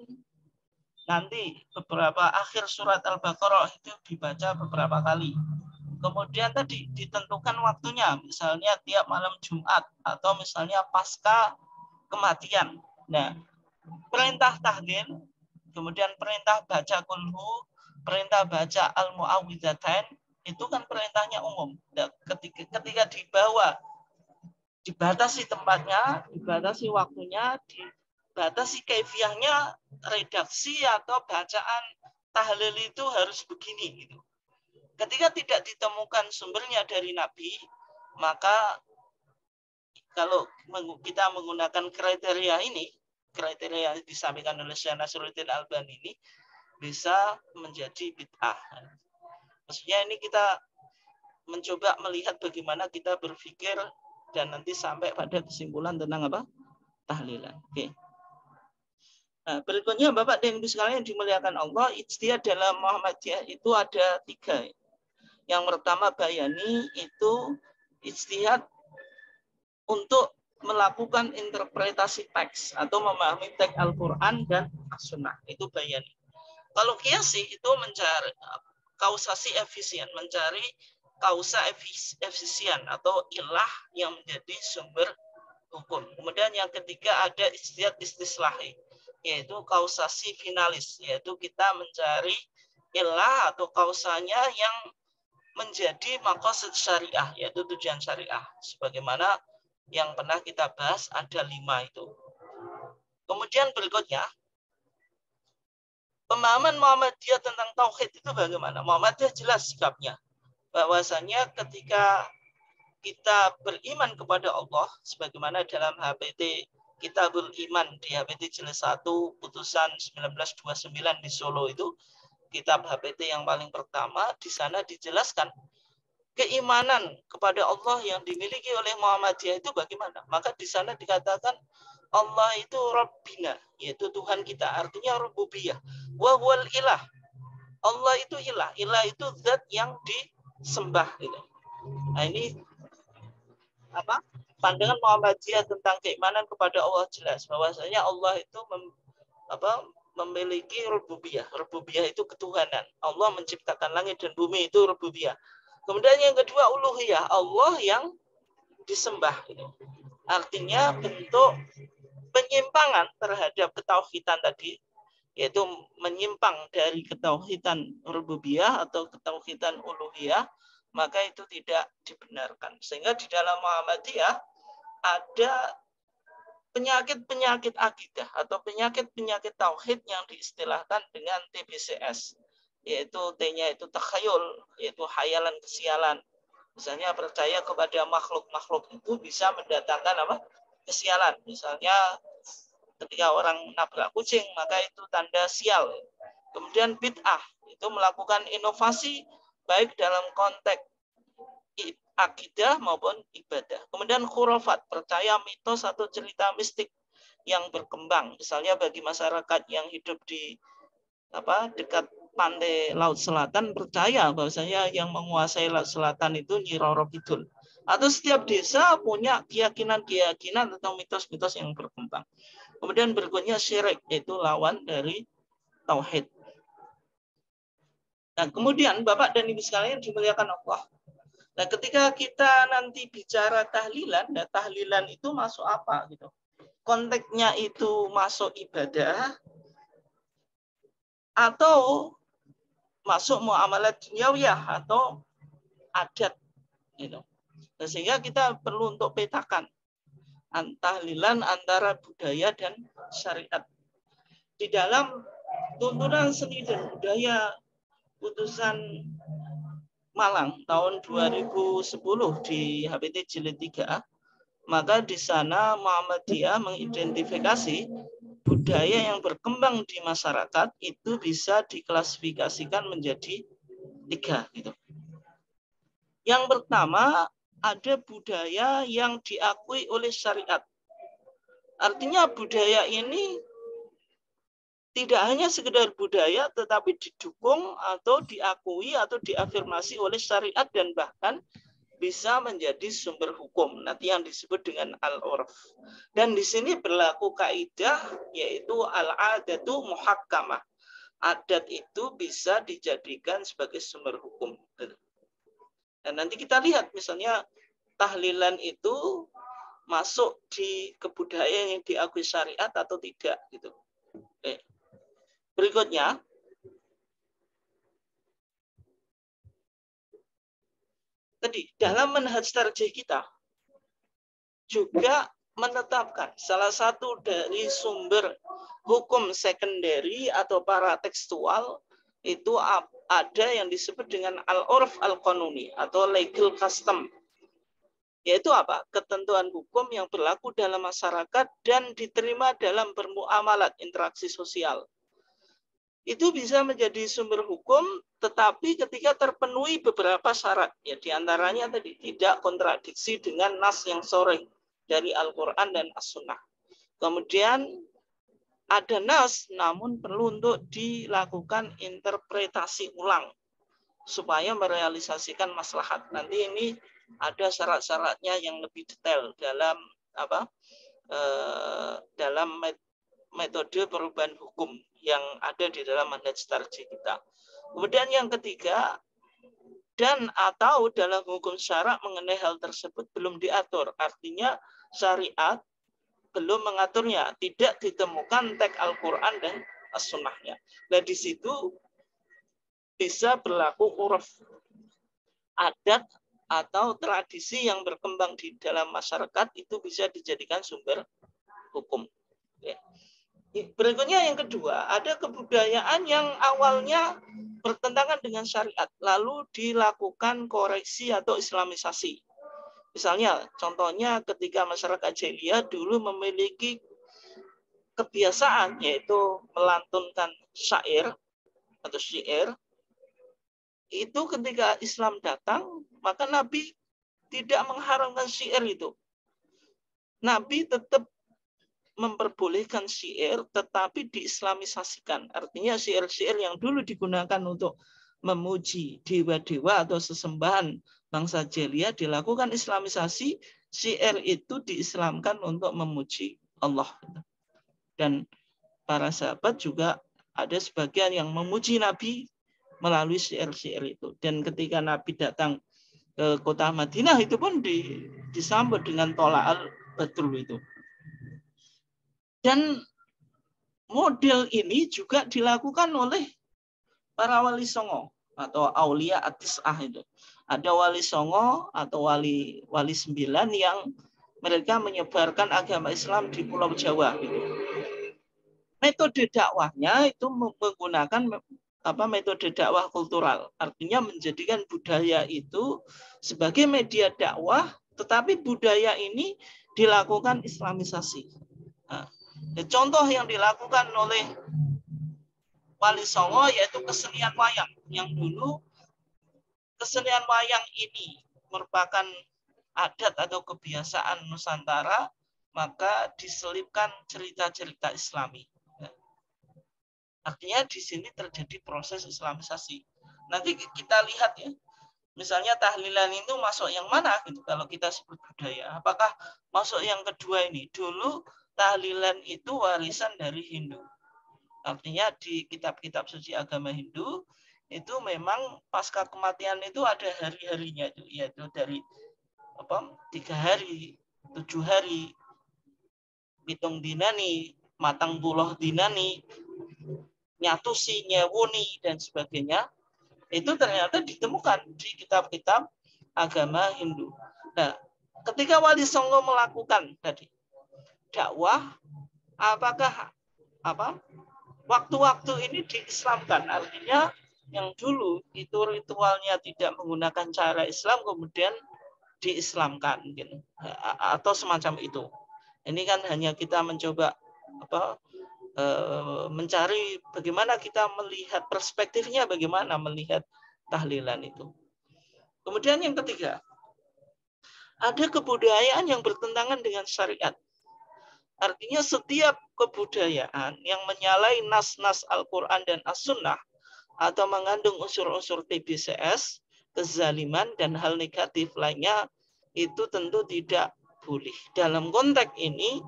nanti beberapa akhir surat Al-Baqarah itu dibaca beberapa kali. Kemudian tadi ditentukan waktunya, misalnya tiap malam Jumat atau misalnya pasca kematian. Nah, perintah tahlil, kemudian perintah baca kulhu, perintah baca al-mu'awwidzatain, itu kan perintahnya umum. Nah, ketika dibawa, dibatasi tempatnya, dibatasi waktunya, dibatasi kaifiahnya, redaksi atau bacaan tahlil itu harus begini gitu. Ketika tidak ditemukan sumbernya dari Nabi, maka kalau kita menggunakan kriteria ini, kriteria yang disampaikan oleh Syekh Nasruddin Albani ini, bisa menjadi bid'ah. Maksudnya ini kita mencoba melihat bagaimana kita berpikir dan nanti sampai pada kesimpulan tentang apa? Tahlilan. Oke. Nah, berikutnya Bapak dan Ibu sekalian dimuliakan Allah, ijtihad dalam Muhammadiyah itu ada 3. Yang pertama bayani itu ijtihad untuk melakukan interpretasi teks atau memahami teks Al-Quran dan As-Sunnah. Itu bayani. Kalau kiasi itu mencari kausasi efisien, mencari kausa efisien atau ilah yang menjadi sumber hukum. Kemudian yang ketiga ada ijtihad istislahi, yaitu kausasi finalis, yaitu kita mencari ilah atau kausanya yang menjadi maqasid syariah, yaitu tujuan syariah. Sebagaimana yang pernah kita bahas ada 5 itu. Kemudian berikutnya, pemahaman Muhammadiyah tentang tauhid itu bagaimana? Muhammadiyah jelas sikapnya, bahwasanya ketika kita beriman kepada Allah, sebagaimana dalam HPT Kitabul Iman di HPT Jilid 1 putusan 1929 di Solo itu, kitab HPT yang paling pertama, di sana dijelaskan keimanan kepada Allah yang dimiliki oleh Muhammadiyah itu bagaimana. Maka di sana dikatakan Allah itu Rabbina, yaitu Tuhan kita, artinya rububiyah. Wa huwal ilah. Allah itu ilah. Ilah itu zat yang disembah. Nah ini apa? Pandangan Muhammadiyah tentang keimanan kepada Allah jelas bahwasanya Allah itu memiliki rububiyah. Rububiyah itu ketuhanan. Allah menciptakan langit dan bumi itu rububiyah. Kemudian yang kedua uluhiyah, Allah yang disembah. Artinya bentuk penyimpangan terhadap ketauhidan tadi, yaitu menyimpang dari ketauhidan rububiyah atau ketauhidan uluhiyah, maka itu tidak dibenarkan. Sehingga di dalam Muhammadiyah ada penyakit-penyakit akidah atau penyakit-penyakit tauhid yang diistilahkan dengan TBCS, yaitu T-nya itu takhayul, yaitu hayalan kesialan. Misalnya percaya kepada makhluk-makhluk itu bisa mendatangkan apa? Kesialan. Misalnya ketika orang nabrak kucing, maka itu tanda sial. Kemudian bid'ah, itu melakukan inovasi baik dalam konteks akidah maupun ibadah. Kemudian khurafat, percaya mitos atau cerita mistik yang berkembang. Misalnya bagi masyarakat yang hidup di dekat pantai Laut Selatan, percaya bahwasanya yang menguasai Laut Selatan itu Nyi Roro Kidul. Atau setiap desa punya keyakinan-keyakinan atau mitos-mitos yang berkembang. Kemudian berikutnya syirik, yaitu lawan dari tauhid. Nah, kemudian Bapak dan Ibu sekalian dimuliakan Allah. Nah, ketika kita nanti bicara tahlilan, nah tahlilan itu masuk apa gitu? Konteksnya itu masuk ibadah atau masuk muamalah dunyawiyah atau adat gitu. Nah, sehingga kita perlu untuk petakan tahlilan antara budaya dan syariat. Di dalam tuntunan seni dan budaya putusan Malang tahun 2010 di HPT Jilid 3, maka di sana Muhammadiyah mengidentifikasi budaya yang berkembang di masyarakat itu bisa diklasifikasikan menjadi 3 gitu. Yang pertama, ada budaya yang diakui oleh syariat. Artinya budaya ini tidak hanya sekedar budaya, tetapi didukung atau diakui atau diafirmasi oleh syariat dan bahkan bisa menjadi sumber hukum. Nanti yang disebut dengan al-urf. Dan di sini berlaku kaidah yaitu al-adatu muhakkamah. Adat itu bisa dijadikan sebagai sumber hukum. Dan nanti kita lihat misalnya tahlilan itu masuk di kebudayaan yang diakui syariat atau tidak gitu. Berikutnya, tadi dalam manhaj tarjih kita juga menetapkan salah satu dari sumber hukum sekunderi atau paratekstual itu ada yang disebut dengan al-urf al-qanuni atau legal custom. Yaitu apa? Ketentuan hukum yang berlaku dalam masyarakat dan diterima dalam bermuamalat interaksi sosial. Itu bisa menjadi sumber hukum, tetapi ketika terpenuhi beberapa syarat, ya diantaranya tadi tidak kontradiksi dengan nas yang sharih dari Al-Quran dan As-Sunnah. Kemudian ada nas, namun perlu untuk dilakukan interpretasi ulang supaya merealisasikan maslahat. Nanti ini ada syarat-syaratnya yang lebih detail dalam dalam metode perubahan hukum yang ada di dalam manhaj tarjih kita. Kemudian yang ketiga, dan atau dalam hukum syara mengenai hal tersebut belum diatur. Artinya syariat belum mengaturnya, tidak ditemukan teks Al-Quran dan As-Sunnahnya. Nah di situ bisa berlaku uruf, adat atau tradisi yang berkembang di dalam masyarakat itu bisa dijadikan sumber hukum. Ya. Berikutnya yang kedua, ada kebudayaan yang awalnya bertentangan dengan syariat, lalu dilakukan koreksi atau islamisasi. Misalnya, contohnya ketika masyarakat jahiliyah dulu memiliki kebiasaan, yaitu melantunkan syair atau syair, itu ketika Islam datang, maka Nabi tidak mengharamkan syair itu. Nabi tetap memperbolehkan syair, tetapi diislamisasikan. Artinya syair-syair yang dulu digunakan untuk memuji dewa-dewa atau sesembahan bangsa jahiliyah dilakukan islamisasi, syair itu diislamkan untuk memuji Allah. Dan para sahabat juga ada sebagian yang memuji Nabi melalui syair-syair itu. Dan ketika Nabi datang ke kota Madinah itu pun disambut dengan tola'al badru itu. Dan model ini juga dilakukan oleh para wali songo atau aulia at-tis'ah itu. Ada wali songo atau wali 9 yang mereka menyebarkan agama Islam di Pulau Jawa gitu. Metode dakwahnya itu menggunakan metode dakwah kultural. Artinya menjadikan budaya itu sebagai media dakwah, tetapi budaya ini dilakukan islamisasi. Nah, contoh yang dilakukan oleh Wali Songo yaitu kesenian wayang. Yang dulu kesenian wayang ini merupakan adat atau kebiasaan Nusantara, maka diselipkan cerita-cerita Islami. Artinya di sini terjadi proses islamisasi. Nanti kita lihat ya, misalnya tahlilan itu masuk yang mana gitu kalau kita sebut budaya. Apakah masuk yang kedua ini? Dulu tahlilan itu warisan dari Hindu. Artinya di kitab-kitab suci agama Hindu itu memang pasca kematian itu ada hari-harinya itu, yaitu dari 3 hari, 7 hari, pitung dinani, matang buloh dinani, nyatusi, nyewuni dan sebagainya. Itu ternyata ditemukan di kitab-kitab agama Hindu. Nah, ketika Wali Songo melakukan tadi dakwah, apakah waktu-waktu ini diislamkan? Artinya yang dulu itu ritualnya tidak menggunakan cara Islam kemudian diislamkan gitu. Atau semacam itu. Ini kan hanya kita mencoba mencari bagaimana kita melihat perspektifnya, bagaimana melihat tahlilan itu. Kemudian yang ketiga, ada kebudayaan yang bertentangan dengan syariat. Artinya setiap kebudayaan yang menyalahi nas-nas Al-Quran dan As-Sunnah atau mengandung unsur-unsur TBCS, kezaliman, dan hal negatif lainnya, itu tentu tidak boleh. Dalam konteks ini,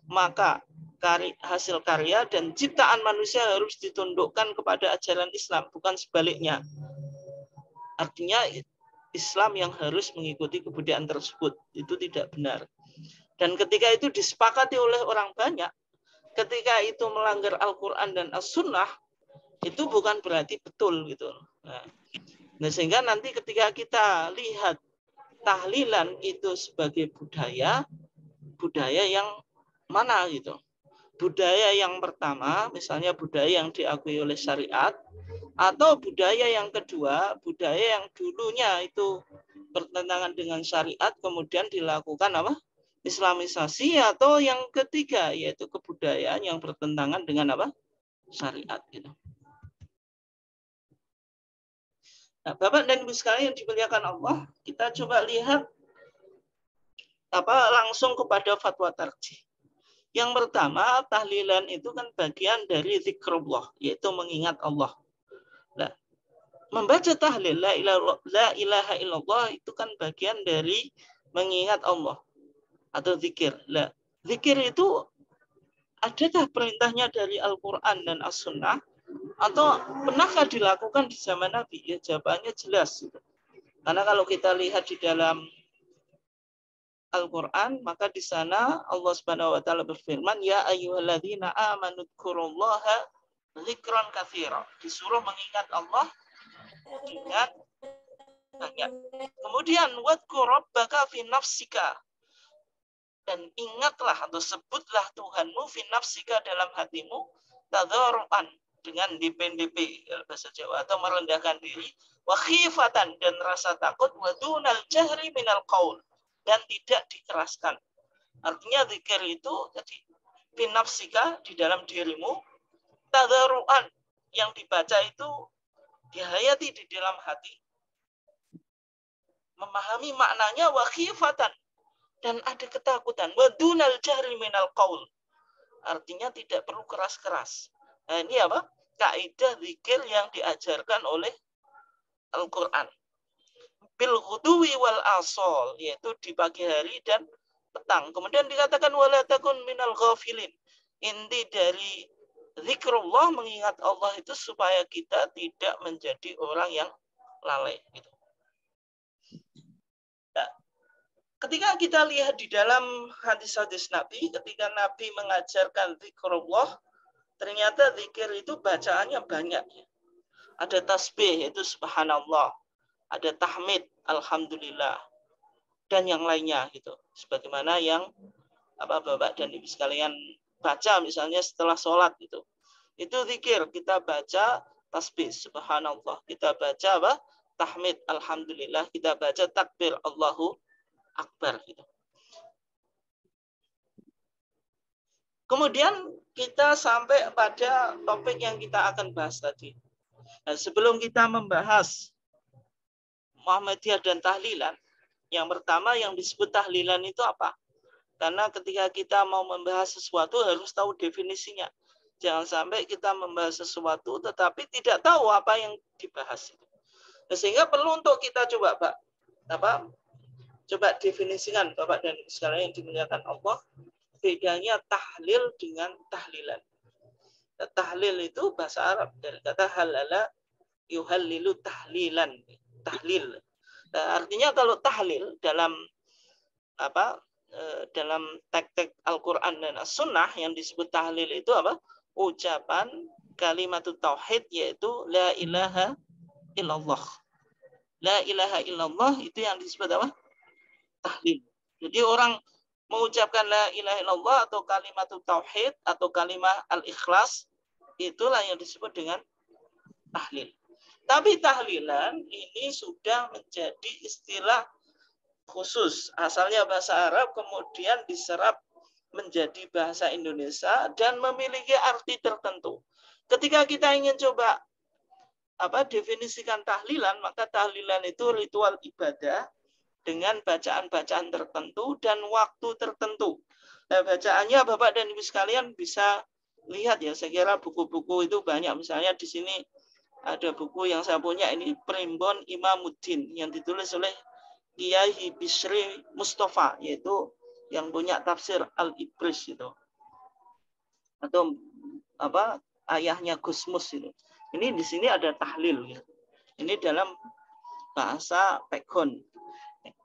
maka hasil karya dan ciptaan manusia harus ditundukkan kepada ajaran Islam, bukan sebaliknya. Artinya Islam yang harus mengikuti kebudayaan tersebut. Itu tidak benar. Dan ketika itu disepakati oleh orang banyak, ketika itu melanggar Al-Quran dan As-Sunnah, itu bukan berarti betul gitu. Nah, sehingga nanti ketika kita lihat tahlilan itu sebagai budaya yang mana gitu. Budaya yang pertama, misalnya budaya yang diakui oleh syariat, atau budaya yang kedua, budaya yang dulunya itu bertentangan dengan syariat, kemudian dilakukan islamisasi, atau yang ketiga yaitu kebudayaan yang bertentangan dengan syariat gitu. Nah, Bapak dan Ibu sekalian yang dimuliakan Allah, kita coba lihat langsung kepada fatwa tarjih. Yang pertama, tahlilan itu kan bagian dari zikrullah, yaitu mengingat Allah. Nah, membaca tahlil la ilaha illallah itu kan bagian dari mengingat Allah atau zikir. Nah, zikir itu adakah perintahnya dari Al-Quran dan As-Sunnah atau pernahkah dilakukan di zaman Nabi? Ya, jawabannya jelas. Karena kalau kita lihat di dalam Al-Quran, maka di sana Allah Subhanahu wa taala berfirman, ya ayyuhalladzina amanu dzkurullaha dzikran katsira. Disuruh mengingat Allah dengan banyak. Kemudian wadhkur rabbaka fi nafsika. Dan ingatlah atau sebutlah Tuhanmu fi nafsika dalam hatimu tadharruan dengan DP bahasa Jawa atau merendahkan diri, wa khifatan dan rasa takut, wa dunal jahri minal qaul dan tidak dikeraskan. Artinya zikir itu jadi fi nafsika di dalam dirimu, tadharruan yang dibaca itu dihayati di dalam hati, memahami maknanya, wa khifatan dan ada ketakutan, wa dunal jahri minal qaul. Artinya tidak perlu keras-keras. Nah, ini apa? Kaidah zikir yang diajarkan oleh Al-Quran. Bil ghuduwi wal asol, yaitu di pagi hari dan petang. Kemudian dikatakan wala takun minal ghafilin. Inti dari zikrullah, mengingat Allah itu supaya kita tidak menjadi orang yang lalai. Gitu. Nah, ketika kita lihat di dalam hadis-hadis Nabi, ketika Nabi mengajarkan zikrullah, ternyata zikir itu bacaannya banyak. Ada tasbih, itu subhanallah. Ada tahmid, alhamdulillah. Dan yang lainnya gitu. Sebagaimana yang Bapak dan Ibu sekalian baca misalnya setelah sholat gitu. Itu zikir, kita baca tasbih, subhanallah. Kita baca apa? Tahmid, alhamdulillah. Kita baca takbir, Allahu Akbar gitu. Kemudian kita sampai pada topik yang kita akan bahas tadi. Nah, sebelum kita membahas Muhammadiyah dan tahlilan, yang pertama yang disebut tahlilan itu apa? Karena ketika kita mau membahas sesuatu harus tahu definisinya. Jangan sampai kita membahas sesuatu tetapi tidak tahu apa yang dibahas. Nah, sehingga perlu untuk kita coba coba definisikan Bapak dan Ibu sekalian yang dimuliakan Allah, bedanya tahlil dengan tahlilan. Nah, tahlil itu bahasa Arab dari kata halala yuhallilu tahlilan. Tahlil. Nah, artinya kalau tahlil dalam dalam teks-teks Al-Quran dan As-Sunnah yang disebut tahlil itu apa? Ucapan kalimat tauhid, yaitu la ilaha illallah. La ilaha illallah itu yang disebut apa? Tahlil. Jadi orang mengucapkan la ilaha illallah atau kalimat tauhid atau kalimat al-ikhlas, itulah yang disebut dengan tahlil. Tapi tahlilan ini sudah menjadi istilah khusus, asalnya bahasa Arab kemudian diserap menjadi bahasa Indonesia dan memiliki arti tertentu. Ketika kita ingin coba definisikan tahlilan, maka tahlilan itu ritual ibadah dengan bacaan-bacaan tertentu dan waktu tertentu. Nah, bacaannya Bapak dan Ibu sekalian bisa lihat ya, saya kira buku-buku itu banyak. Misalnya di sini ada buku yang saya punya ini, Primbon Imamuddin, yang ditulis oleh Kiai Bisri Mustafa, yaitu yang punya tafsir Al-Ibris itu. Atau ayahnya Gusmus itu. Ini di sini ada tahlil gitu. Ini dalam bahasa Pegon.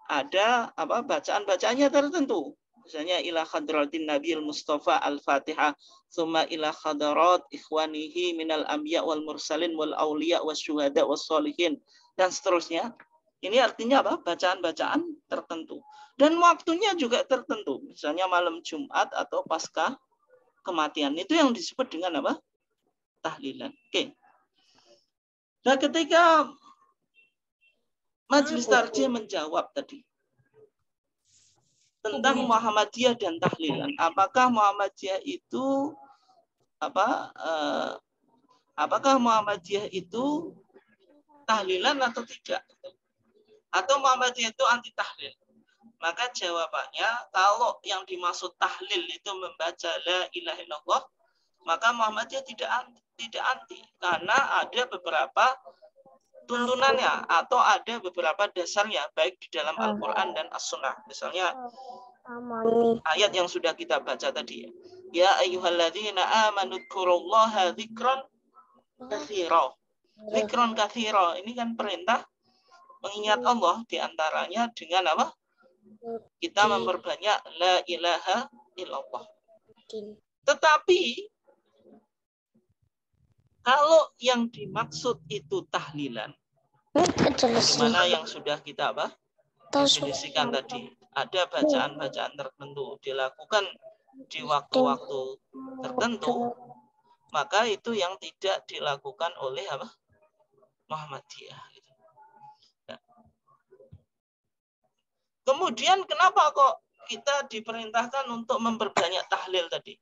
Ada bacaan-bacaannya tertentu. Misalnya ila hadratin Nabiil Mustafa Al-Fatihah, summa ila hadarat ikhwanihi minal anbiya wal mursalin wal auliya wasyuhada wassolihin, dan seterusnya. Ini artinya apa? Bacaan-bacaan tertentu. Dan waktunya juga tertentu. Misalnya malam Jumat atau pasca kematian. Itu yang disebut dengan apa? Tahlilan. Oke. Nah, ketika Majelis Tarjih menjawab tadi tentang Muhammadiyah dan tahlilan, apakah Muhammadiyah itu apakah Muhammadiyah itu tahlilan atau tidak? Atau Muhammadiyah itu anti tahlil? Maka jawabannya, kalau yang dimaksud tahlil itu membaca la ilaha illallah, maka Muhammadiyah tidak anti. Karena ada beberapa tuntunannya atau ada beberapa dasarnya, baik di dalam Al-Quran dan As-Sunnah. Misalnya ayat yang sudah kita baca tadi. Ya ayyuhalladzina amanu dzkurullaha dzikran katsira. Dzikran katsira. Ini kan perintah mengingat Allah, diantaranya dengan apa? Kita memperbanyak la ilaha illallah. Tetapi kalau yang dimaksud itu tahlilan, bagaimana yang sudah kita apa? Definisikan tadi. Ada bacaan-bacaan tertentu dilakukan di waktu-waktu tertentu, maka itu yang tidak dilakukan oleh apa? Muhammadiyah. Nah. Kemudian kenapa kok kita diperintahkan untuk memperbanyak tahlil tadi?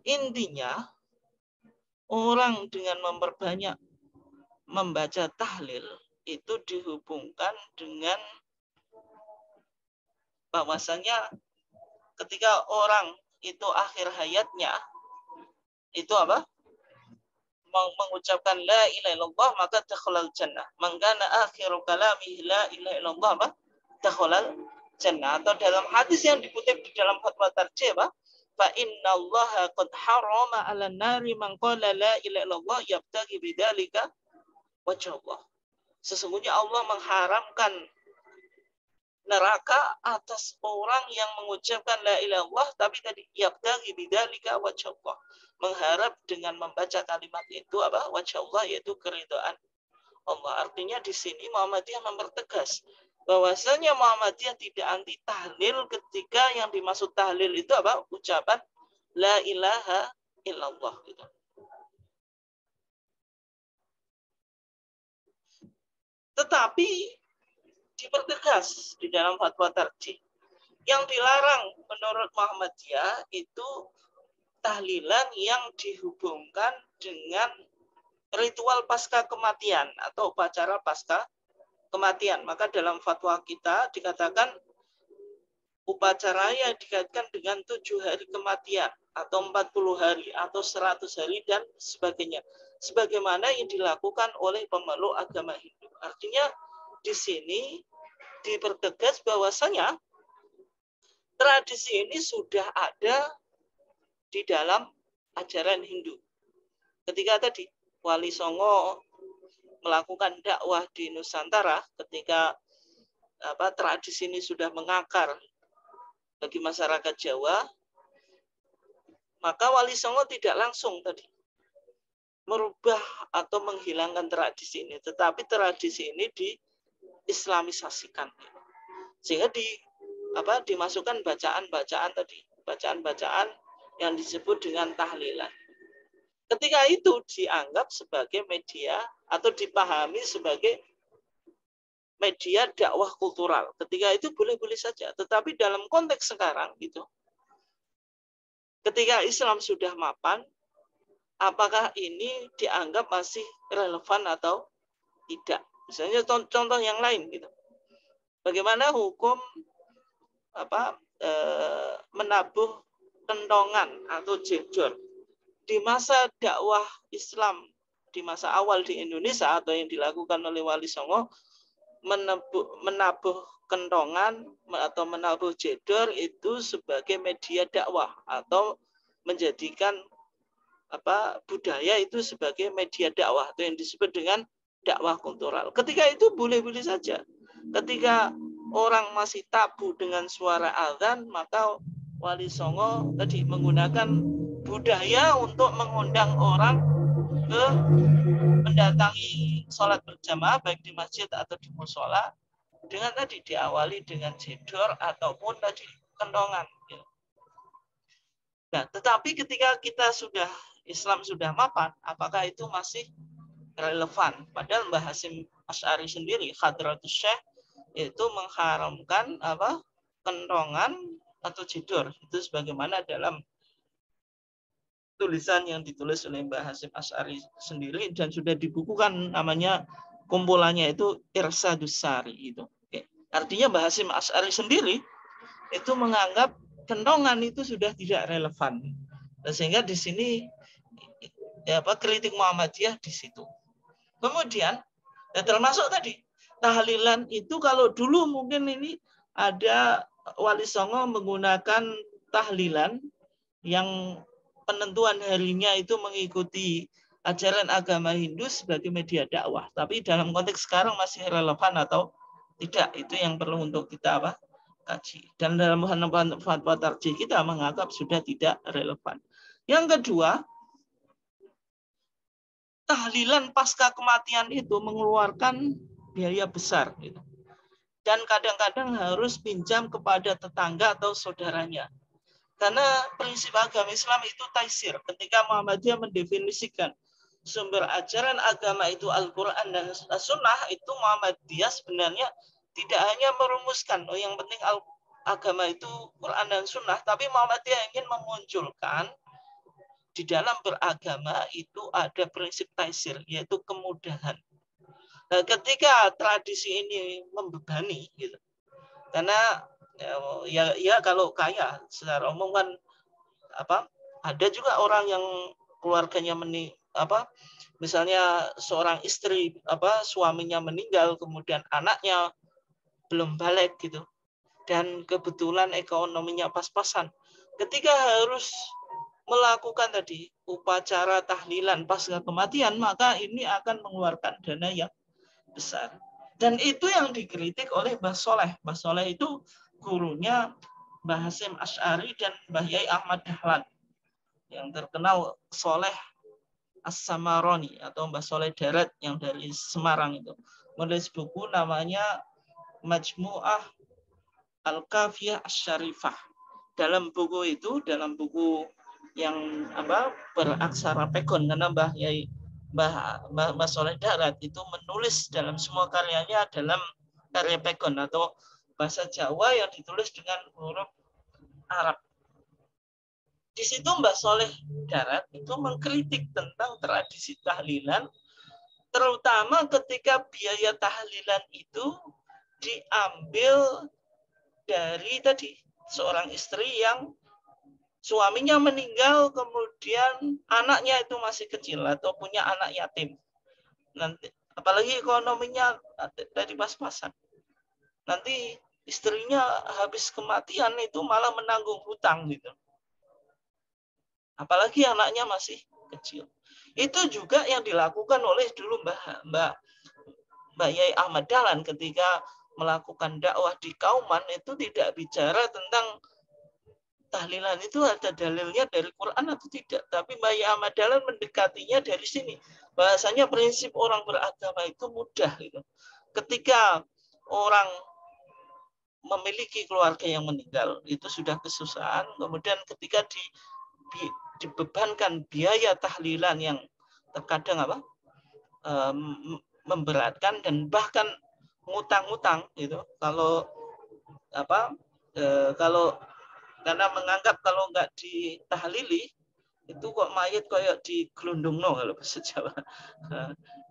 Intinya orang dengan memperbanyak membaca tahlil itu dihubungkan dengan bahwasanya ketika orang itu akhir hayatnya itu apa? Mengucapkan la ilaha illallah, maka dakhalal jannah. Man kana akhiru kalamihi la ilaha illallah, apa? Dakhalal jannah. Atau dalam hadis yang dikutip di dalam fatwa tarjih, apa? Fa innallaha qad harama 'alan nari man qala la ilaha illallah yabtaghi bidzalika wajh Allah. Sesungguhnya Allah mengharamkan neraka atas orang yang mengucapkan la ilaha illallah tapi tadi yabtaghi bidzalika wajh Allah. Mengharap dengan membaca kalimat itu apa? Wajh Allah, yaitu keridhaan Allah. Artinya di sini Muhammadiyah mempertegas bahwasanya Muhammadiyah tidak anti tahlil ketika yang dimaksud tahlil itu apa? Ucapan la ilaha illallah gitu. Tetapi dipertegas di dalam fatwa tarjih. Yang dilarang menurut Muhammadiyah itu tahlilan yang dihubungkan dengan ritual pasca kematian atau upacara pasca kematian. Maka dalam fatwa kita dikatakan upacara yang dikaitkan dengan 7 hari kematian atau 40 hari atau 100 hari dan sebagainya. Sebagaimana yang dilakukan oleh pemeluk agama Hindu. Artinya di sini dipertegas bahwasanya tradisi ini sudah ada di dalam ajaran Hindu. Ketika tadi Wali Songo melakukan dakwah di Nusantara, ketika tradisi ini sudah mengakar bagi masyarakat Jawa, maka Wali Songo tidak langsung tadi merubah atau menghilangkan tradisi ini, tetapi tradisi ini diislamisasikan, sehingga dimasukkan bacaan-bacaan tadi, bacaan-bacaan yang disebut dengan tahlilan. Ketika itu dianggap sebagai media atau dipahami sebagai media dakwah kultural. Ketika itu boleh-boleh saja. Tetapi dalam konteks sekarang gitu, ketika Islam sudah mapan, apakah ini dianggap masih relevan atau tidak? Misalnya contoh yang lain gitu. Bagaimana hukum menabuh kentongan atau jedor di masa dakwah Islam di masa awal di Indonesia atau yang dilakukan oleh Wali Songo, menabuh kentongan atau menabuh jedor itu sebagai media dakwah atau menjadikan budaya itu sebagai media dakwah atau yang disebut dengan dakwah kultural. Ketika itu boleh-boleh saja. Ketika orang masih tabu dengan suara azan, maka Wali Songo tadi menggunakan budaya untuk mengundang orang ke mendatangi sholat berjamaah baik di masjid atau di musola dengan tadi diawali dengan jedor ataupun tadi kentongan. Nah, tetapi ketika Islam sudah mapan, apakah itu masih relevan? Padahal Mbah Hasyim Asy'ari sendiri, Hadratus Syekh, itu mengharamkan kentongan atau jedor. Itu sebagaimana dalam tulisan yang ditulis oleh Mbah Hasyim Asy'ari sendiri dan sudah dibukukan, namanya kumpulannya itu Irsadus Sari itu. Oke. Artinya Mbah Hasyim Asy'ari sendiri itu menganggap kentongan itu sudah tidak relevan. Nah, sehingga di sini kritik Muhammadiyah di situ. Kemudian termasuk tadi tahlilan itu, kalau dulu mungkin ini ada Wali Songo menggunakan tahlilan yang penentuan harinya itu mengikuti ajaran agama Hindu sebagai media dakwah. Tapi dalam konteks sekarang masih relevan atau tidak, itu yang perlu untuk kita kaji. Dan dalam fatwa tarjih kita menganggap sudah tidak relevan. Yang kedua, tahlilan pasca kematian itu mengeluarkan biaya besar. Dan kadang-kadang harus pinjam kepada tetangga atau saudaranya. Karena prinsip agama Islam itu taisir. Ketika Muhammadiyah mendefinisikan sumber ajaran agama itu Al-Quran dan Sunnah, itu Muhammadiyah sebenarnya tidak hanya merumuskan, yang penting agama itu Quran dan Sunnah, tapi Muhammadiyah ingin memunculkan di dalam beragama itu ada prinsip taisir, yaitu kemudahan. Nah, ketika tradisi ini membebani, gitu, karena ya kalau kaya secara umum kan ada juga orang yang keluarganya misalnya seorang istri suaminya meninggal, kemudian anaknya belum balik gitu, dan kebetulan ekonominya pas-pasan, ketika harus melakukan tadi upacara tahlilan pasca kematian, maka ini akan mengeluarkan dana yang besar. Dan itu yang dikritik oleh Mbah Soleh. Mbah Soleh itu gurunya Mbah Hasyim Asy'ari dan Mbah Yai Ahmad Dahlan, yang terkenal Soleh As-Samaroni atau Mbah Soleh Darat yang dari Semarang itu. Menulis buku namanya Majmu'ah Al-Kafiyah Asy-Syarifah. Dalam buku itu, dalam buku yang beraksara pegon, karena Mbah Soleh Darat itu menulis dalam semua karyanya dalam karya pegon atau bahasa Jawa yang ditulis dengan huruf Arab. Di situ Mbah Soleh Darat itu mengkritik tentang tradisi tahlilan, terutama ketika biaya tahlilan itu diambil dari tadi seorang istri yang suaminya meninggal, kemudian anaknya itu masih kecil atau punya anak yatim. Nanti apalagi ekonominya dari pas-pasan. Nanti istrinya habis kematian itu malah menanggung hutang gitu. Apalagi anaknya masih kecil. Itu juga yang dilakukan oleh dulu Mbak Yai Ahmad Dahlan ketika melakukan dakwah di Kauman, itu tidak bicara tentang tahlilan itu ada dalilnya dari Quran atau tidak. Tapi Mbak Yai Ahmad Dahlan mendekatinya dari sini. Bahasanya prinsip orang beragama itu mudah. Gitu. Ketika orang memiliki keluarga yang meninggal, itu sudah kesusahan. Kemudian ketika dibebankan biaya tahlilan yang terkadang memberatkan dan bahkan ngutang-ngutang gitu. Kalau karena menganggap kalau nggak ditahlili itu kok mayat kayak digelundungno kalau bahasa Jawa.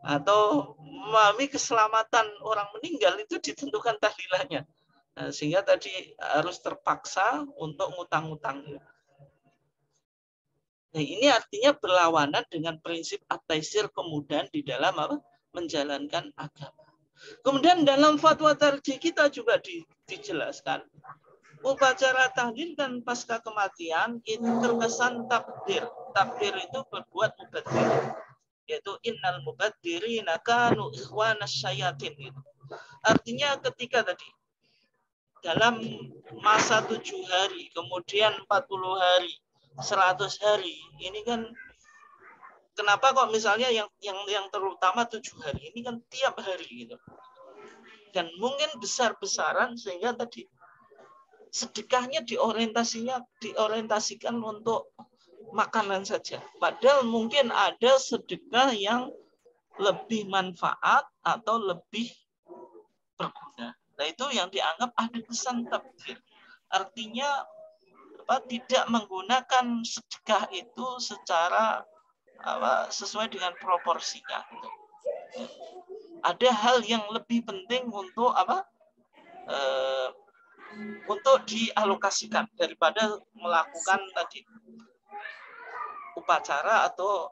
Atau memahami keselamatan orang meninggal itu ditentukan tahlilannya. Sehingga tadi harus terpaksa untuk ngutang-ngutang. Nah, ini artinya berlawanan dengan prinsip at-taisir kemudahan di dalam menjalankan agama. Kemudian dalam fatwa tarjih kita juga dijelaskan upacara tahlil dan pasca kematian itu terkesan takdir. Takdir itu berbuat mubadzir, yaitu innal mubadzirina kanu ikhwanas syayatin. Artinya ketika tadi dalam masa 7 hari, kemudian 40 hari, 100 hari, ini kan kenapa kok misalnya yang terutama 7 hari ini kan tiap hari gitu. Dan mungkin besar-besaran sehingga tadi sedekahnya diorientasikan untuk makanan saja. Padahal mungkin ada sedekah yang lebih manfaat atau lebih berguna. Nah, itu yang dianggap ada kesan takdir. Artinya tidak menggunakan sedekah itu secara sesuai dengan proporsinya. Ada hal yang lebih penting untuk untuk dialokasikan daripada melakukan tadi upacara atau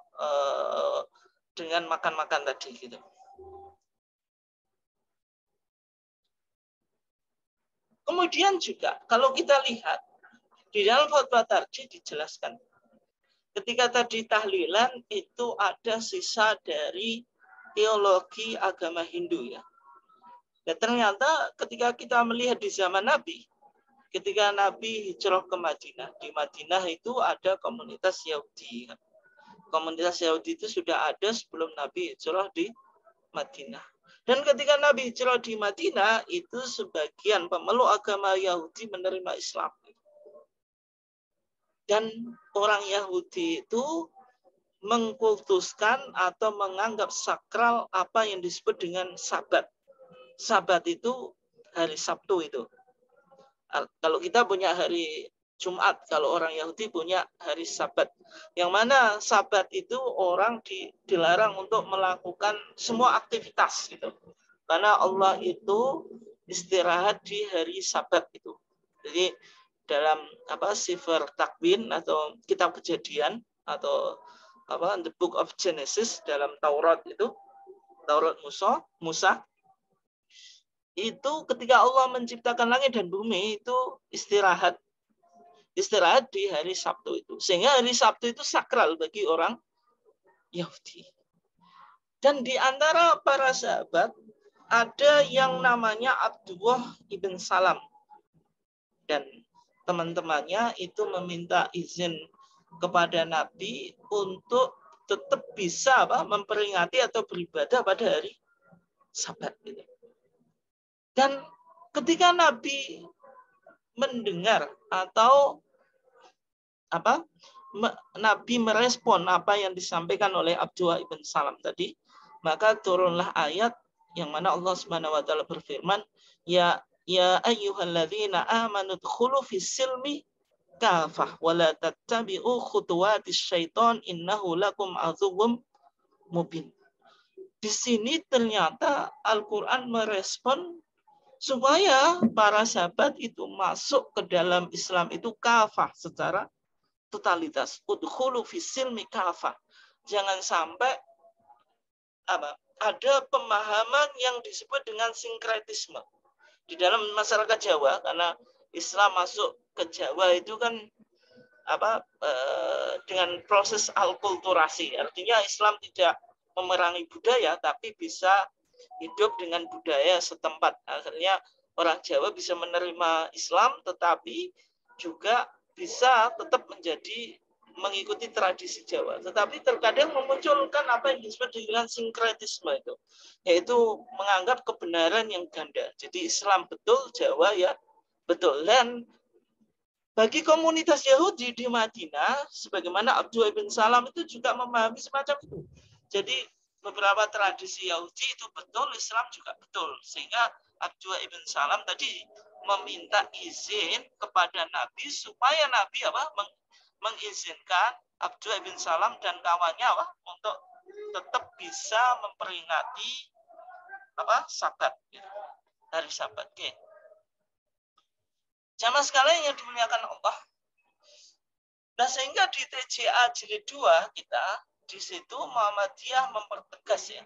dengan makan-makan tadi gitu. Kemudian juga kalau kita lihat di dalam Fatwa Tarjih dijelaskan ketika tadi tahlilan itu ada sisa dari teologi agama Hindu ya. Dan ternyata ketika kita melihat di zaman Nabi, ketika Nabi hijrah ke Madinah, di Madinah itu ada komunitas Yahudi. Komunitas Yahudi itu sudah ada sebelum Nabi hijrah di Madinah. Dan ketika Nabi hijrah di Madinah, itu sebagian pemeluk agama Yahudi menerima Islam. Dan orang Yahudi itu mengkultuskan atau menganggap sakral apa yang disebut dengan Sabat. Sabat itu hari Sabtu itu. Kalau kita punya hari Jumat, kalau orang Yahudi punya hari Sabat. Yang mana Sabat itu orang dilarang untuk melakukan semua aktivitas gitu. Karena Allah itu istirahat di hari Sabat itu. Jadi dalam Sifar Takwin atau kitab Kejadian atau the Book of Genesis dalam Taurat itu, Taurat Musa itu ketika Allah menciptakan langit dan bumi itu istirahat di hari Sabtu itu. Sehingga hari Sabtu itu sakral bagi orang Yahudi. Dan di antara para sahabat ada yang namanya Abdullah ibn Salam. Dan teman-temannya itu meminta izin kepada Nabi untuk tetap bisa memperingati atau beribadah pada hari Sabat. Dan ketika Nabi mendengar atau Nabi merespon apa yang disampaikan oleh Abdullah ibn Salam tadi, maka turunlah ayat yang mana Allah Subhanahu wa taala berfirman, ya ayyuhalladzina amanu dkhulu fis silmi kafah wa la tattabi'u khutuwatis syaiton innahu lakum aduwwum mubin. Di sini ternyata Al-Qur'an merespon supaya para sahabat itu masuk ke dalam Islam itu kafah secara totalitas. Udkhulu fis silmi kafah. Jangan sampai ada pemahaman yang disebut dengan sinkretisme di dalam masyarakat Jawa, karena Islam masuk ke Jawa itu kan dengan proses alkulturasi. Artinya Islam tidak memerangi budaya tapi bisa hidup dengan budaya setempat. Akhirnya orang Jawa bisa menerima Islam tetapi juga bisa tetap mengikuti tradisi Jawa. Tetapi terkadang memunculkan apa yang disebut dengan sinkretisme itu, yaitu menganggap kebenaran yang ganda. Jadi Islam betul, Jawa ya betul. Dan bagi komunitas Yahudi di Madinah, sebagaimana Abdullah bin Salam itu juga memahami semacam itu. Jadi beberapa tradisi Yahudi itu betul, Islam juga betul. Sehingga Abdullah bin Salam tadi meminta izin kepada Nabi supaya Nabi mengizinkan Abdullah bin Salam dan kawannya untuk tetap bisa memperingati Sabat, hari Sabat. Okay. Jamaah sekalian yang dimuliakan Allah. Nah, sehingga di TJA jilid 2 kita di situ Muhammadiyah mempertegas ya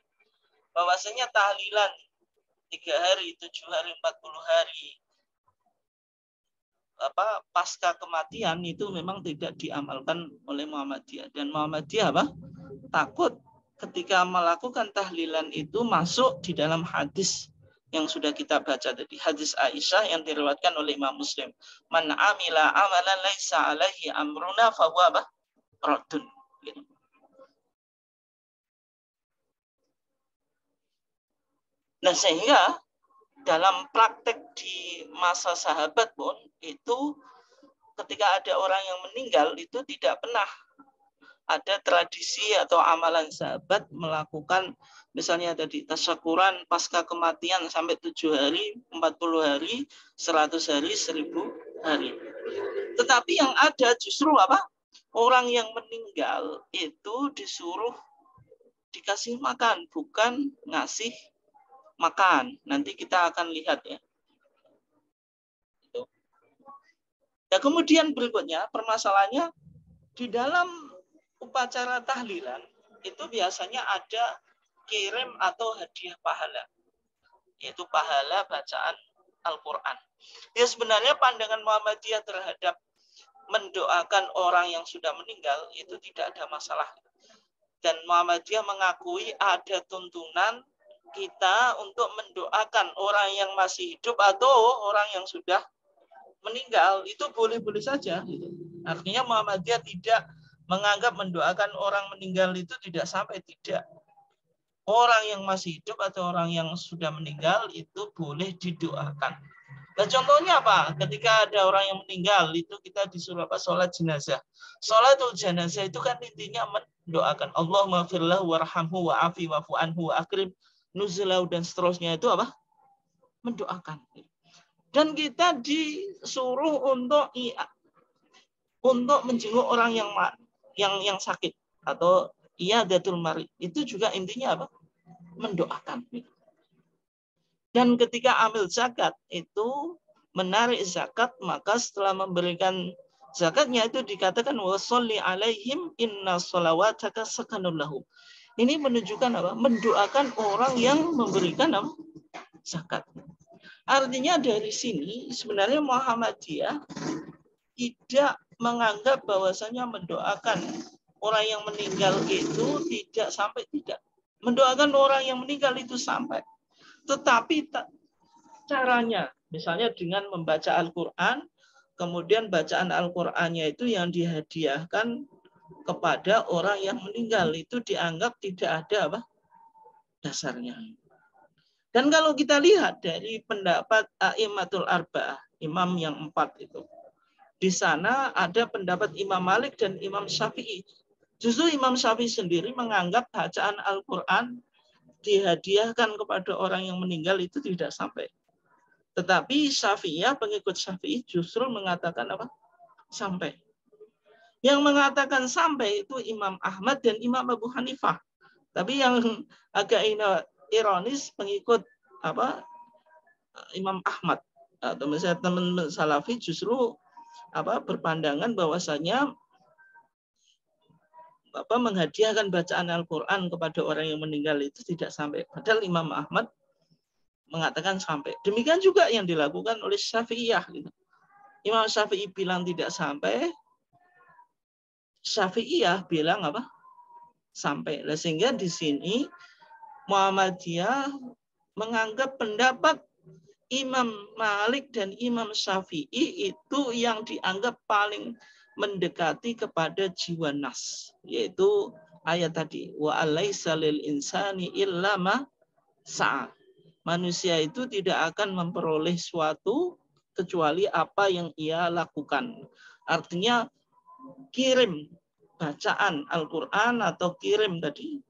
bahwasanya tahlilan 3 hari, 7 hari, 40 hari pasca kematian itu memang tidak diamalkan oleh Muhammadiyah. Dan Muhammadiyah takut ketika melakukan tahlilan itu masuk di dalam hadis yang sudah kita baca tadi, hadis Aisyah yang diriwayatkan oleh Imam Muslim. Man amila amalan laisa alaihi amruna fahuwa raddun. Gitu. Nah, sehingga dalam praktek di masa sahabat pun itu ketika ada orang yang meninggal itu tidak pernah ada tradisi atau amalan sahabat melakukan misalnya tadi tasyakuran pasca kematian sampai 7 hari, 40 hari, 100 hari, 1000 hari. Tetapi yang ada justru orang yang meninggal itu disuruh dikasih makan, bukan ngasih makan. Nanti kita akan lihat ya. Nah, kemudian berikutnya permasalahannya di dalam upacara tahlilan itu biasanya ada kirim atau hadiah pahala, yaitu pahala bacaan Al-Quran. Ya sebenarnya pandangan Muhammadiyah terhadap mendoakan orang yang sudah meninggal itu tidak ada masalah. Dan Muhammadiyah mengakui ada tuntunan kita untuk mendoakan orang yang masih hidup atau orang yang sudah meninggal, itu boleh-boleh saja. Artinya Muhammadiyah tidak menganggap mendoakan orang meninggal itu tidak sampai, tidak. Orang yang masih hidup atau orang yang sudah meninggal itu boleh didoakan. Nah, contohnya apa? Ketika ada orang yang meninggal itu kita disuruh apa? Sholat jenazah. Sholatul jenazah itu kan intinya mendoakan Allahumma firlahu warhamhu wa'afi wa'fu anhu wa'akrim nuzulahu dan seterusnya, itu apa? Mendoakan. Dan kita disuruh untuk menjenguk orang yang sakit atau iyadatul marid. Itu juga intinya apa? Mendoakan. Dan ketika ambil zakat itu menarik zakat, maka setelah memberikan zakatnya itu dikatakan washolli alaihim inna sholawataka sakanun lahum. Ini menunjukkan apa? Mendoakan orang yang memberikan apa? Zakat. Artinya dari sini sebenarnya Muhammadiyah tidak menganggap bahwasanya mendoakan orang yang meninggal itu tidak sampai, tidak. Mendoakan orang yang meninggal itu sampai. Tetapi caranya, misalnya dengan membaca Al-Quran, kemudian bacaan Al-Qurannya itu yang dihadiahkan kepada orang yang meninggal, itu dianggap tidak ada apa? Dasarnya. Dan kalau kita lihat dari pendapat A'immatul Arba'ah, imam yang 4 itu, di sana ada pendapat Imam Malik dan Imam Syafi'i. Justru Imam Syafi'i sendiri menganggap bacaan Al-Quran dihadiahkan kepada orang yang meninggal itu tidak sampai. Tetapi Syafi'iyah, pengikut Syafi'i justru mengatakan apa? Sampai. Yang mengatakan sampai itu Imam Ahmad dan Imam Abu Hanifah. Tapi yang agak ironis pengikut apa? Imam Ahmad atau misalnya teman Salafi justru apa? Berpandangan bahwasanya menghadiahkan bacaan Al-Quran kepada orang yang meninggal itu tidak sampai. Padahal Imam Ahmad mengatakan sampai. Demikian juga yang dilakukan oleh Syafi'iyah. Imam Syafi'i bilang tidak sampai, Syafi'iyah bilang apa? Sampai. Sehingga di sini Muhammadiyah menganggap pendapat Imam Malik dan Imam Syafi'i itu yang dianggap paling mendekati kepada jiwa nas, yaitu ayat tadi wa alaisa lil insani illa ma sa'a. Manusia itu tidak akan memperoleh suatu kecuali apa yang ia lakukan. Artinya kirim bacaan Al-Quran atau kirim tadi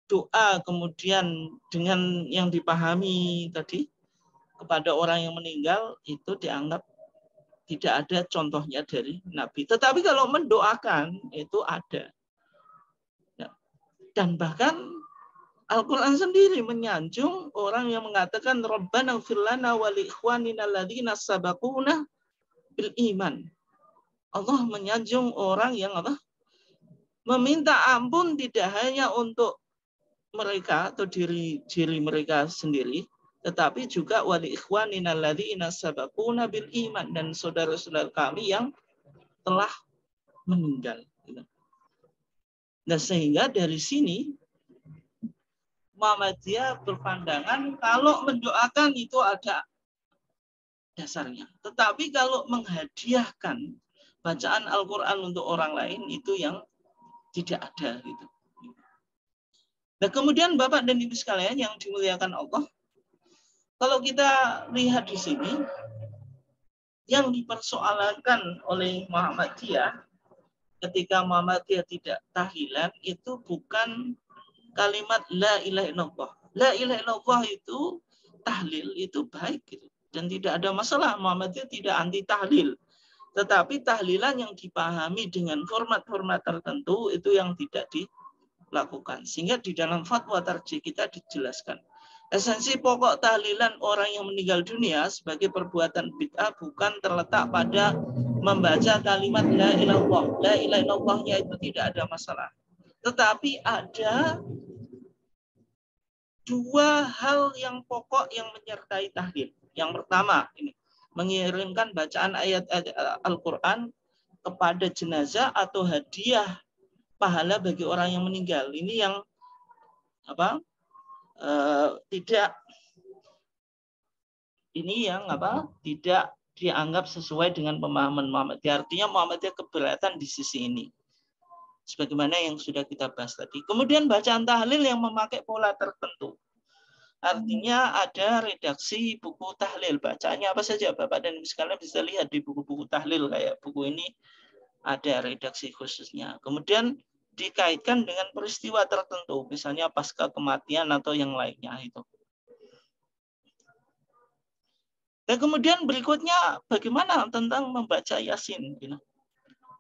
doa kemudian dengan yang dipahami tadi kepada orang yang meninggal itu dianggap tidak ada contohnya dari Nabi. Tetapi kalau mendoakan itu ada. Dan bahkan Al-Quran sendiri menyanjung orang yang mengatakan Rabbana ighfir lana wa li ikhwanina alladzina sabaquna bil iman. Allah menyanjung orang yang apa? Meminta ampun tidak hanya untuk mereka atau diri mereka sendiri, tetapi juga wa li ikhwanina alladzina sabaquna bil iman, dan saudara-saudara kami yang telah meninggal. Nah, sehingga dari sini Muhammadiyah berpandangan kalau mendoakan itu ada dasarnya. Tetapi kalau menghadiahkan bacaan Al-Quran untuk orang lain itu yang tidak ada. Gitu. Nah, kemudian Bapak dan Ibu sekalian yang dimuliakan Allah, kalau kita lihat di sini, yang dipersoalkan oleh Muhammadiyah ketika Muhammadiyah tidak tahlilan itu bukan kalimat la ilaha illallah. La ilaha illallah itu tahlil itu baik gitu. Dan tidak ada masalah, Muhammadiyah tidak anti tahlil. Tetapi tahlilan yang dipahami dengan format-format tertentu itu yang tidak dilakukan. Sehingga di dalam fatwa tarjih kita dijelaskan Esensi pokok tahlilan orang yang meninggal dunia sebagai perbuatan bid'ah bukan terletak pada membaca kalimat la ilaha illallah. La ilaha illallahnya itu tidak ada masalah. Tetapi ada dua hal yang pokok yang menyertai tahlil. Yang pertama, ini mengirimkan bacaan ayat Al-Quran kepada jenazah atau hadiah pahala bagi orang yang meninggal. Ini yang tidak dianggap sesuai dengan pemahaman Muhammadiyah. Artinya Muhammadiyah keberatan di sisi ini. Sebagaimana yang sudah kita bahas tadi. Kemudian bacaan tahlil yang memakai pola tertentu. Artinya ada redaksi buku tahlil. Bacaannya apa saja Bapak dan Ibu sekalian bisa lihat di buku-buku tahlil. Kayak buku ini ada redaksi khususnya. Kemudian dikaitkan dengan peristiwa tertentu. Misalnya pasca kematian atau yang lainnya itu. Dan kemudian berikutnya bagaimana tentang membaca Yasin.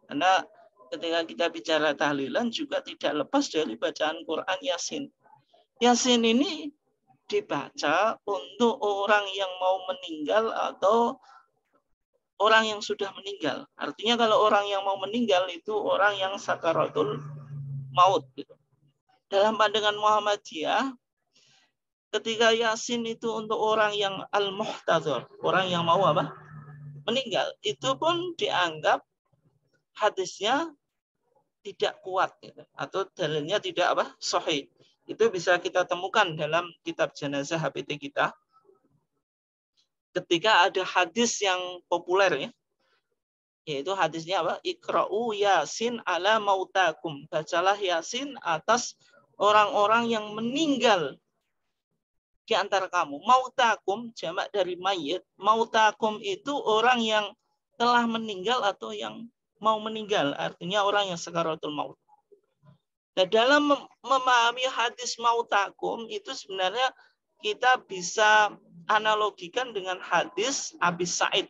Karena ketika kita bicara tahlilan juga tidak lepas dari bacaan Quran Yasin. Yasin ini dibaca untuk orang yang mau meninggal atau orang yang sudah meninggal. Artinya kalau orang yang mau meninggal itu orang yang sakaratul maut. Dalam pandangan Muhammadiyah, ketika Yasin itu untuk orang yang al-muhtadzar, orang yang mau meninggal, itu pun dianggap hadisnya tidak kuat atau dalilnya tidak sahih. Itu bisa kita temukan dalam kitab jenazah HPT kita. Ketika ada hadis yang populer yaitu hadisnya Iqra'u Yasin ala mautakum. Bacalah Yasin atas orang-orang yang meninggal di antara kamu. Mautakum jamak dari mayit. Mautakum itu orang yang telah meninggal atau yang mau meninggal. Artinya orang yang sakaratul maut. Nah, dalam memahami hadis mautakum itu sebenarnya kita bisa analogikan dengan hadis Abi Sa'id.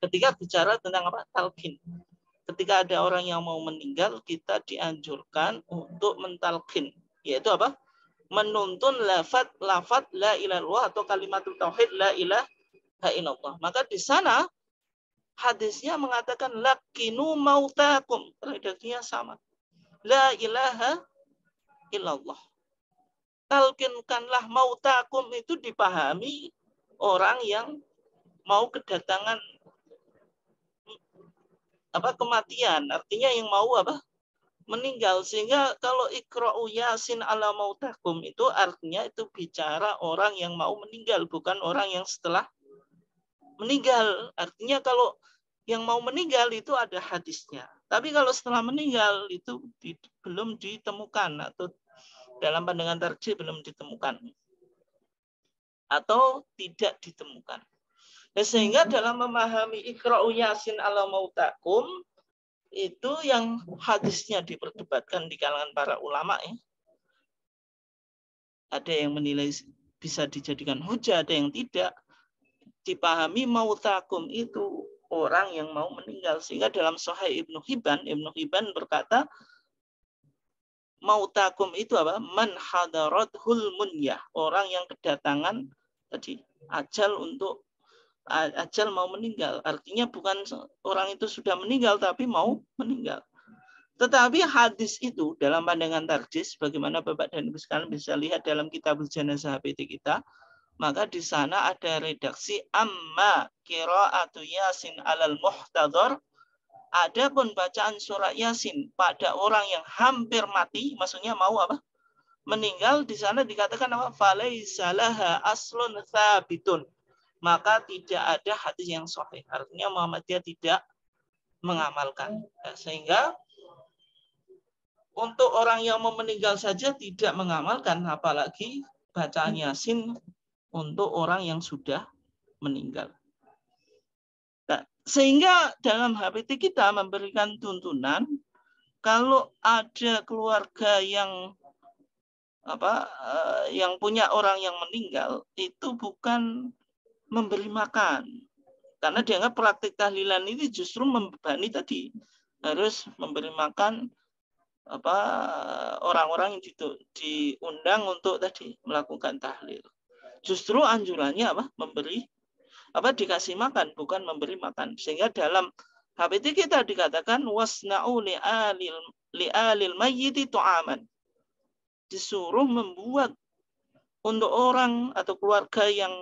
Ketika bicara tentang talqin. Ketika ada orang yang mau meninggal, kita dianjurkan untuk mentalqin. Yaitu menuntun lafaz la ilaha illallah atau kalimatul tauhid la ilaha illallah. Maka di sana hadisnya mengatakan laqinu mautakum. Redaksinya sama. La ilaha illallah. Talqinkanlah mautakum itu dipahami orang yang mau kedatangan kematian. Artinya yang mau meninggal. Sehingga kalau Iqra'u Yasin ala mautakum itu artinya itu bicara orang yang mau meninggal, bukan orang yang setelah meninggal. Artinya kalau yang mau meninggal itu ada hadisnya. Tapi kalau setelah meninggal itu belum ditemukan atau dalam pandangan tarjih belum ditemukan atau tidak ditemukan. Nah, sehingga dalam memahami Iqra'u Yasin ala mautakum itu yang hadisnya diperdebatkan di kalangan para ulama Ada yang menilai bisa dijadikan hujah, ada yang tidak. Dipahami mautakum itu orang yang mau meninggal. Sehingga dalam Sahih Ibnu Hibban berkata mautakum itu Man hadarathul munyah, orang yang kedatangan ajal mau meninggal. Artinya bukan orang itu sudah meninggal tapi mau meninggal. Tetapi hadis itu dalam pandangan tarjih, bagaimana Bapak dan Ibu sekalian bisa lihat dalam kitab jenazah HPT kita, maka di sana ada redaksi amma qira'atu Yasin alal muhtadzar. Adapun bacaan surat Yasin pada orang yang hampir mati, maksudnya mau meninggal, di sana dikatakan falaisa laha aslun tsabitun. Maka tidak ada hadis yang sahih. Artinya Muhammadiyah tidak mengamalkan. Sehingga untuk orang yang mau meninggal saja tidak mengamalkan, apalagi bacaan Yasin untuk orang yang sudah meninggal. Nah, sehingga dalam HPT kita memberikan tuntunan kalau ada keluarga yang yang punya orang yang meninggal itu bukan memberi makan, karena dianggap praktik tahlilan ini justru membebani tadi, harus memberi makan orang-orang yang diundang untuk melakukan tahlil. Justru anjurannya apa? Dikasih makan, bukan memberi makan. Sehingga dalam HPT kita dikatakan wasna'u li'alil mayyiti tu'aman. Disuruh membuat untuk orang atau keluarga yang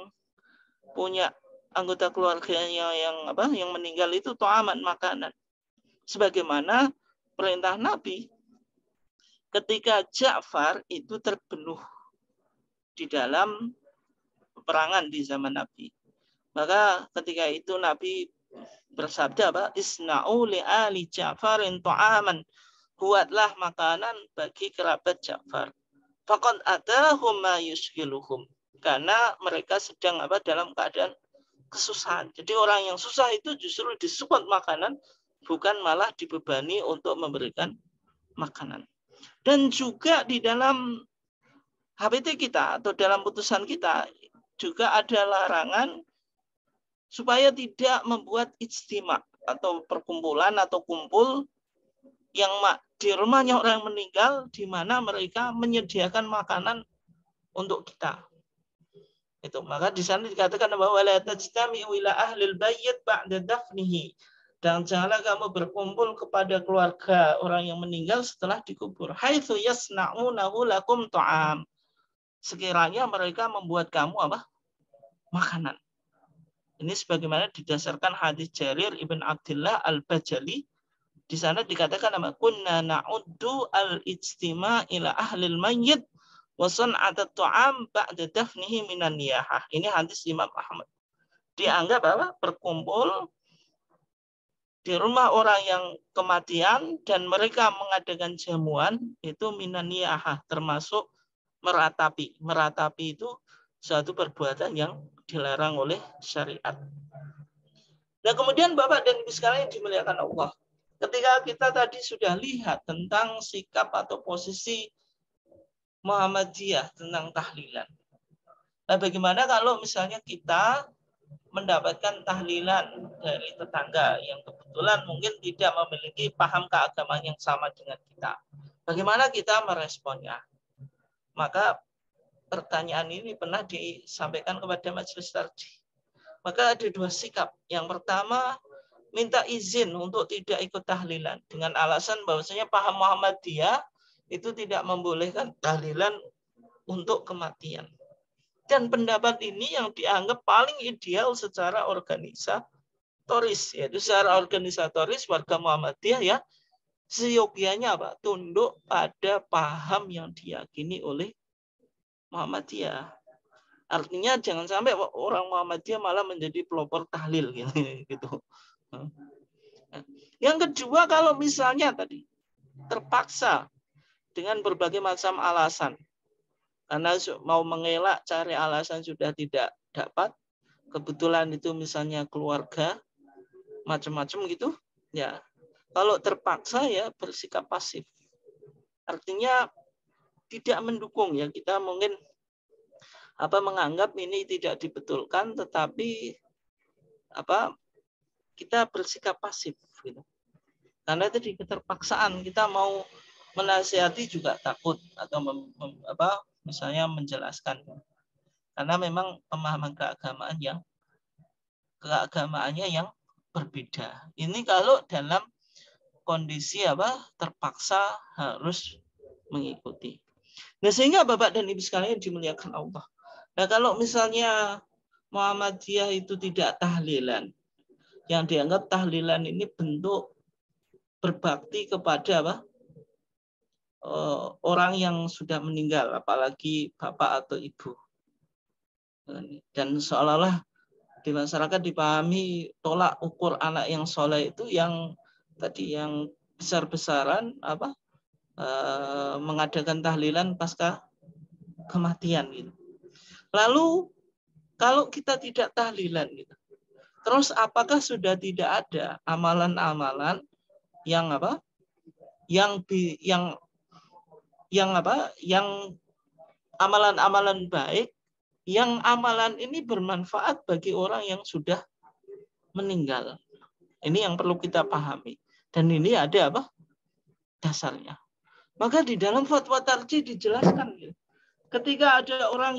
punya anggota keluarganya yang meninggal itu tu'aman, makanan. Sebagaimana perintah Nabi ketika Ja'far itu terbunuh di dalam peperangan di zaman Nabi. Maka ketika itu Nabi bersabda, isna'u li'ali Ja'farin tu'aman. Buatlah makanan bagi kerabat Ja'far. Faqad atahum ma yushghiluhum. Karena mereka sedang dalam keadaan kesusahan. Jadi orang yang susah itu justru disupport makanan, bukan malah dibebani untuk memberikan makanan. Dan juga di dalam HPT kita atau dalam putusan kita juga ada larangan supaya tidak membuat ijtima atau perkumpulan atau kumpul yang di rumahnya orang meninggal di mana mereka menyediakan makanan untuk kita. Itu maka di sana dikatakan bahwa la tajtami'u ila ahlil bayyit ba'da dafnihi. Dan janganlah kamu berkumpul kepada keluarga orang yang meninggal setelah dikubur. Haitsu yasna'unahu lakum ta'am. Sekiranya mereka membuat kamu makanan. Ini sebagaimana didasarkan hadis Jarir ibn Abdullah al-Bajali. Di sana dikatakan kunna na'uddu al-ijtima' ila ahlil mayyit wa san'atat ta'am ba'da dafnihi minan niyahah. Ini hadis Imam Ahmad. Dianggap berkumpul di rumah orang yang kematian dan mereka mengadakan jamuan itu minan niyahah, termasuk meratapi. Meratapi itu suatu perbuatan yang dilarang oleh syariat. Nah, kemudian Bapak dan Ibu sekalian yang dimuliakan Allah, ketika kita tadi sudah lihat tentang sikap atau posisi Muhammadiyah tentang tahlilan. Nah, bagaimana kalau misalnya kita mendapatkan tahlilan dari tetangga yang kebetulan mungkin tidak memiliki paham keagamaan yang sama dengan kita? Bagaimana kita meresponnya? Maka pertanyaan ini pernah disampaikan kepada majelis tarjih. Maka ada dua sikap. Yang pertama, minta izin untuk tidak ikut tahlilan dengan alasan bahwasanya paham Muhammadiyah itu tidak membolehkan tahlilan untuk kematian. Dan pendapat ini yang dianggap paling ideal secara organisatoris, yaitu secara organisatoris warga Muhammadiyah seyogianya tunduk pada paham yang diyakini oleh Muhammadiyah. Artinya jangan sampai orang Muhammadiyah malah menjadi pelopor tahlil gitu. Yang kedua, kalau misalnya tadi terpaksa dengan berbagai macam alasan, karena mau mengelak cari alasan sudah tidak dapat, kebetulan itu misalnya keluarga, macam-macam gitu, ya. Kalau terpaksa bersikap pasif. Artinya tidak mendukung kita mungkin menganggap ini tidak dibetulkan, tetapi kita bersikap pasif gitu. Karena itu keterpaksaan, kita mau menasihati juga takut atau misalnya menjelaskan. Karena memang pemahaman keagamaannya yang berbeda. Ini kalau dalam kondisi terpaksa harus mengikuti. Nah, sehingga Bapak dan Ibu sekalian dimuliakan Allah. Nah, kalau misalnya Muhammadiyah itu tidak tahlilan, yang dianggap tahlilan ini bentuk berbakti kepada orang yang sudah meninggal, apalagi bapak atau ibu. Dan seolah-olah di masyarakat dipahami tolak ukur anak yang soleh itu yang tadi yang besar-besaran mengadakan tahlilan pasca kematian gitu. Lalu kalau kita tidak tahlilan gitu, terus apakah sudah tidak ada amalan-amalan yang amalan-amalan baik yang amalan ini bermanfaat bagi orang yang sudah meninggal? Ini yang perlu kita pahami. Dan ini ada dasarnya. Maka di dalam fatwa tarjih dijelaskan ketika ada orang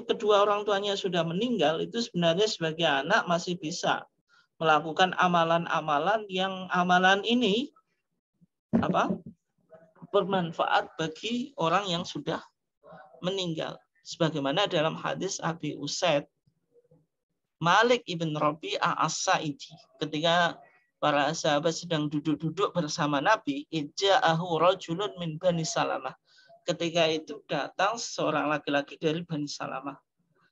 kedua orang tuanya sudah meninggal, itu sebenarnya sebagai anak masih bisa melakukan amalan-amalan yang amalan ini bermanfaat bagi orang yang sudah meninggal. Sebagaimana dalam hadis Abi Usaid Malik ibn Rabi'ah As-Sa'idi, ketika para sahabat sedang duduk-duduk bersama Nabi, ija'ahu rajulun min Bani Salamah. Ketika itu datang seorang laki-laki dari Bani Salamah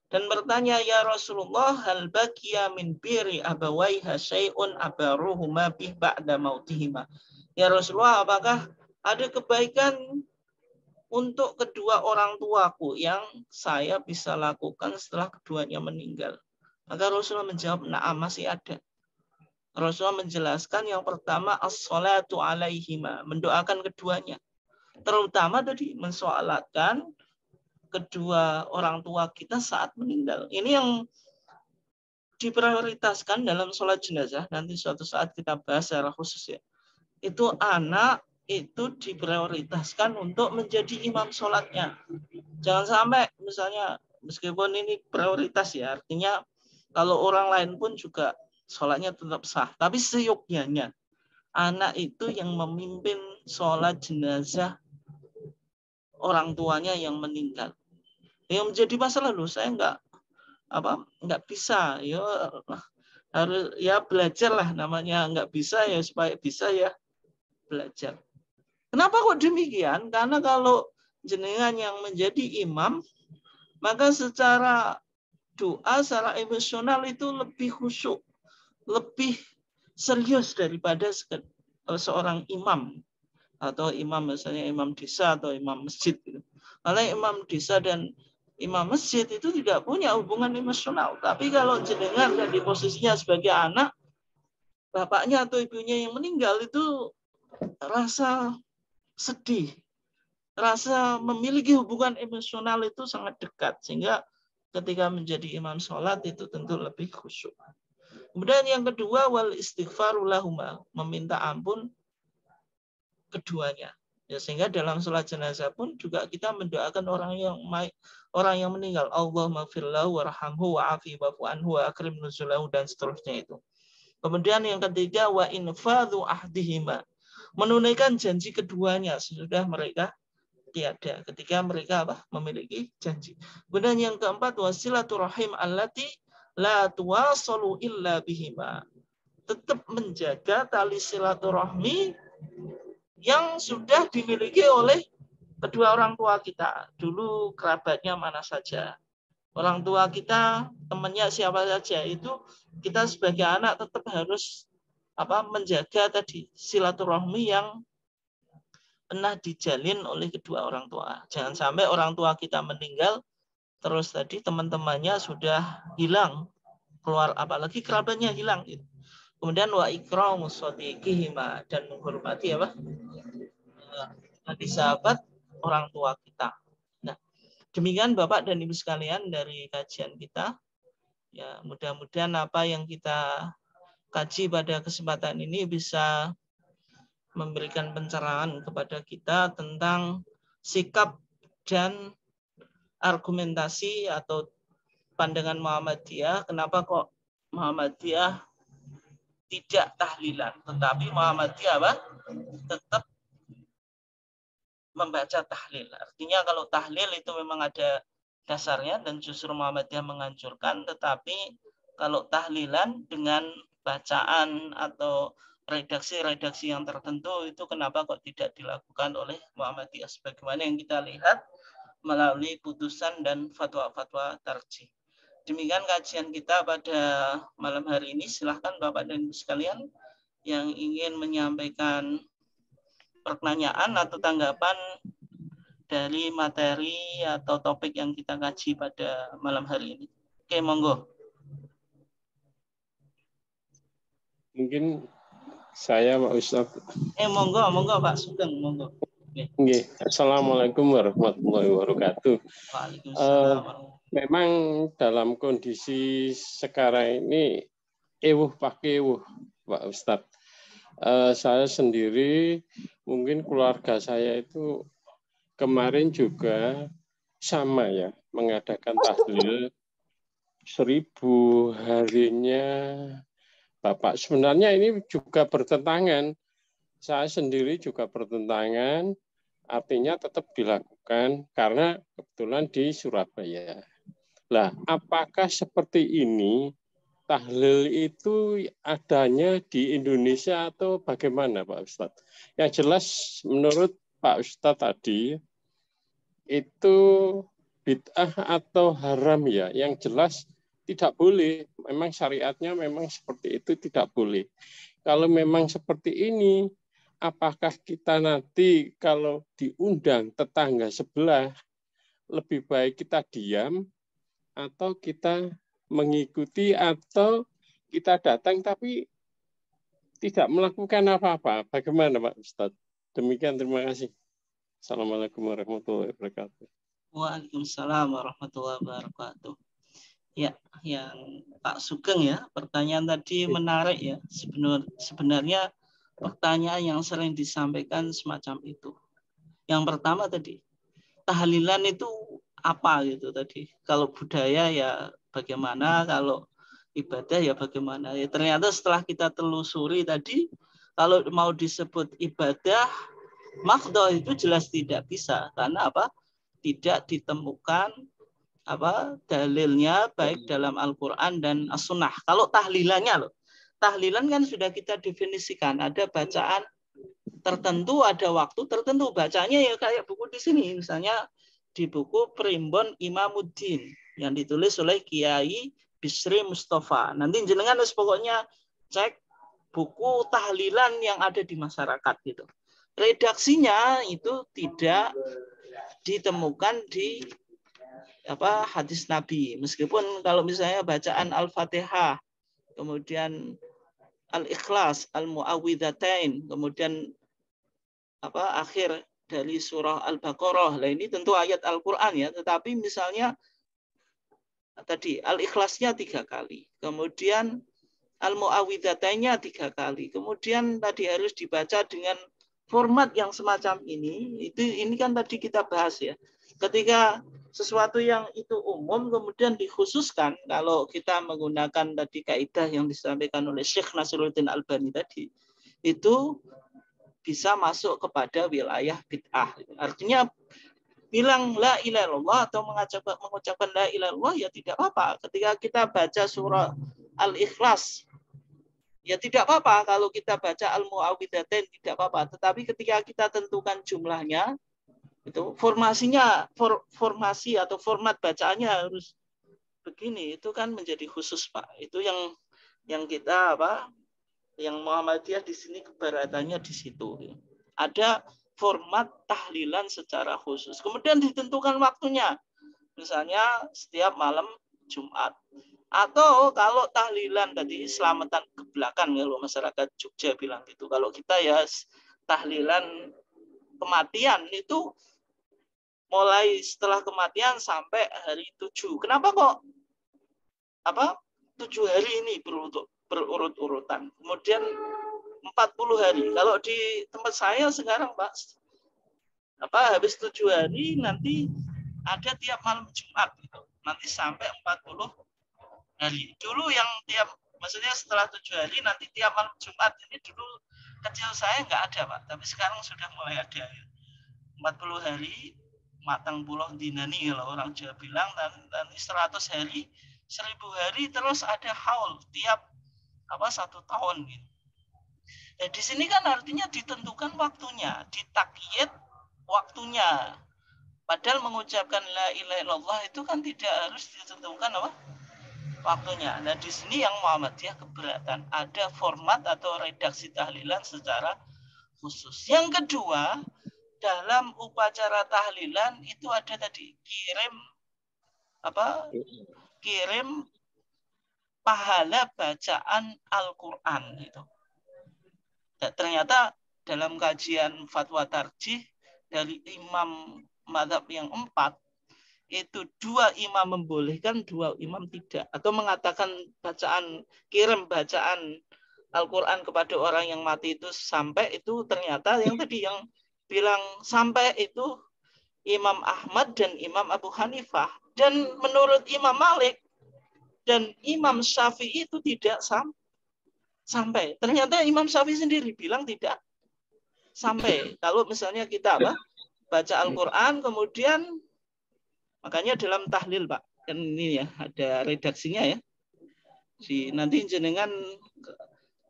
dan bertanya, ya Rasulullah, hal baqiya min biri abawaiha syai'un abaruhuma bih ba'da mautihima. Ya Rasulullah, apakah ada kebaikan untuk kedua orang tuaku yang saya bisa lakukan setelah keduanya meninggal? Maka Rasulullah menjawab, na'am, masih ada. Rasulullah menjelaskan yang pertama, as-salatu alaihima, mendoakan keduanya. Terutama tadi mensolatkan kedua orang tua kita saat meninggal. Ini yang diprioritaskan dalam sholat jenazah. Nanti suatu saat kita bahas secara khusus ya. Itu anak itu diprioritaskan untuk menjadi imam sholatnya. Jangan sampai misalnya meskipun ini prioritas ya, artinya kalau orang lain pun juga sholatnya tetap sah. Tapi seyogyanya anak itu yang memimpin sholat jenazah orang tuanya yang meninggal. Yang menjadi masalah loh, saya nggak bisa, ya harus ya belajar lah, namanya nggak bisa ya supaya bisa ya belajar. Kenapa kok demikian? Karena kalau jenengan yang menjadi imam, maka secara doa, secara emosional itu lebih khusyuk, lebih serius daripada seorang imam atau imam misalnya imam desa atau imam masjid. Karena imam desa dan imam masjid itu tidak punya hubungan emosional. Tapi kalau jenengan dan di posisinya sebagai anak, bapaknya atau ibunya yang meninggal itu rasa sedih, rasa memiliki hubungan emosional itu sangat dekat. Sehingga ketika menjadi imam sholat itu tentu lebih khusyuk. Kemudian yang kedua, wal istighfaru lahuma, meminta ampun keduanya. Ya, sehingga dalam sholat jenazah pun juga kita mendoakan orang yang meninggal. Allahumma firlahu warhamhu wa'afi wa'fu anhu wa akrim nuzulahu, dan seterusnya itu. Kemudian yang ketiga, wa infadhu ahdihima, menunaikan janji keduanya sesudah mereka tiada, ketika mereka memiliki janji. Kemudian yang keempat, wasilaturahim allati la tuwasalu illa bihima, tetap menjaga tali silaturahmi yang sudah dimiliki oleh kedua orang tua kita. Dulu kerabatnya mana saja, orang tua kita, temannya siapa saja, itu kita sebagai anak tetap harus menjaga tadi silaturahmi yang pernah dijalin oleh kedua orang tua. Jangan sampai orang tua kita meninggal terus tadi teman-temannya sudah hilang, keluar, apalagi kerabatnya hilang. Kemudian wa ikramu shadiqihima, dan menghormati nanti sahabat orang tua kita. Nah, demikian Bapak dan Ibu sekalian dari kajian kita. Ya, mudah-mudahan apa yang kita kaji pada kesempatan ini bisa memberikan pencerahan kepada kita tentang sikap dan argumentasi atau pandangan Muhammadiyah. Kenapa kok Muhammadiyah tidak tahlilan, tetapi Muhammadiyah tetap membaca tahlil. Artinya kalau tahlil itu memang ada dasarnya dan justru Muhammadiyah menganjurkan, tetapi kalau tahlilan dengan bacaan atau redaksi-redaksi yang tertentu itu kenapa kok tidak dilakukan oleh Muhammadiyah sebagaimana yang kita lihat melalui putusan dan fatwa-fatwa tarjih. Demikian kajian kita pada malam hari ini. Silahkan Bapak dan Ibu sekalian yang ingin menyampaikan pertanyaan atau tanggapan dari materi atau topik yang kita kaji pada malam hari ini. Oke, monggo. Mungkin saya Pak Ustadz. Monggo Pak Sugeng, monggo. Okay. Assalamualaikum warahmatullahi wabarakatuh. Waalaikumsalam. Memang dalam kondisi sekarang ini pakai Pak Ustadz. Saya sendiri, mungkin keluarga saya itu kemarin juga sama ya, mengadakan tahlil 1000 harinya Bapak. Sebenarnya ini juga bertentangan. Saya sendiri juga bertentangan, artinya tetap dilakukan karena kebetulan di Surabaya. Lah, apakah seperti ini tahlil itu adanya di Indonesia atau bagaimana Pak Ustadz? Yang jelas menurut Pak Ustadz tadi itu bid'ah atau haram ya, yang jelas tidak boleh. Memang syariatnya memang seperti itu, tidak boleh. Kalau memang seperti ini, apakah kita nanti kalau diundang tetangga sebelah, lebih baik kita diam atau kita mengikuti atau kita datang tapi tidak melakukan apa-apa? Bagaimana Pak Ustadz? Demikian, terima kasih. Assalamualaikum warahmatullahi wabarakatuh. Waalaikumsalam warahmatullahi wabarakatuh. Ya, yang Pak Sugeng ya, pertanyaan tadi menarik ya. Sebenarnya pertanyaan yang sering disampaikan semacam itu. Yang pertama tadi, tahlilan itu apa gitu tadi. Kalau budaya ya bagaimana, kalau ibadah ya bagaimana. Ya, ternyata setelah kita telusuri tadi, kalau mau disebut ibadah, makhdoh itu jelas tidak bisa. Karena apa? Tidak ditemukan dalilnya baik dalam Al-Quran dan As-Sunnah. Kalau tahlilannya loh, tahlilan kan sudah kita definisikan, ada bacaan tertentu, ada waktu tertentu. Bacanya ya kayak buku di sini, misalnya di buku Primbon Imamuddin yang ditulis oleh Kiai Bisri Mustafa. Nanti jenengan pokoknya cek buku tahlilan yang ada di masyarakat gitu. Redaksinya itu tidak ditemukan di hadis Nabi. Meskipun kalau misalnya bacaan Al-Fatihah, kemudian Al-Ikhlas, Al-Mu'awwidhatain, kemudian akhir dari surah Al-Baqarah. Nah, ini tentu ayat Al-Qur'an ya, tetapi misalnya tadi Al-Ikhlasnya 3 kali. Kemudian Al-Mu'awwidhatainnya 3 kali. Kemudian tadi harus dibaca dengan format yang semacam ini. Ini kan tadi kita bahas ya. Ketika sesuatu yang itu umum kemudian dikhususkan, kalau kita menggunakan tadi kaidah yang disampaikan oleh Syekh Nasiruddin Albani tadi, itu bisa masuk kepada wilayah bid'ah. Artinya bilang la ilaha illallah atau mengucapkan la ilaha illallah ya tidak apa-apa. Ketika kita baca surah Al-Ikhlas ya tidak apa-apa. Kalau kita baca Al-Mu'awwidhatain tidak apa-apa. Tetapi ketika kita tentukan jumlahnya, itu formasi atau format bacaannya harus begini, itu kan menjadi khusus Pak. Itu yang kita yang Muhammadiyah di sini keberatannya di situ. Ada format tahlilan secara khusus. Kemudian ditentukan waktunya. Misalnya setiap malam Jumat. Atau kalau tahlilan tadi selamatan ke belakang, kalau masyarakat Jogja bilang gitu. Kalau kita ya tahlilan kematian itu mulai setelah kematian sampai hari 7. Kenapa kok 7 hari ini berurut-urutan? Kemudian 40 hari. Kalau di tempat saya sekarang Pak, habis 7 hari nanti ada tiap malam Jumat gitu. Nanti sampai 40 hari. Dulu yang maksudnya setelah 7 hari nanti tiap malam Jumat. Ini dulu kecil saya nggak ada Pak, tapi sekarang sudah mulai ada. 40 hari matang pulau dinani kalau orang Jawa bilang, dan 100 hari, 1000 hari, terus ada haul tiap 1 tahun gitu. Nah, di sini kan artinya ditentukan waktunya, ditakyid waktunya. Padahal mengucapkan la ilaha illallah itu kan tidak harus ditentukan waktunya. Nah, di sini yang Muhammadiyah keberatan, ada format atau redaksi tahlilan secara khusus. Yang kedua, dalam upacara tahlilan itu ada tadi kirim pahala bacaan Al-Qur'an itu. Dan ternyata dalam kajian fatwa tarjih dari imam mazhab yang 4 itu 2 imam membolehkan, 2 imam tidak, atau mengatakan kirim bacaan Al-Qur'an kepada orang yang mati itu sampai, itu ternyata yang tadi yang bilang sampai itu Imam Ahmad dan Imam Abu Hanifah. Dan menurut Imam Malik dan Imam Syafi'i itu tidak sampai. Ternyata Imam Syafi'i sendiri bilang tidak sampai. Kalau misalnya kita baca Al-Quran, kemudian makanya dalam tahlil, Pak, kan ini ya ada redaksinya ya. Nanti jenengan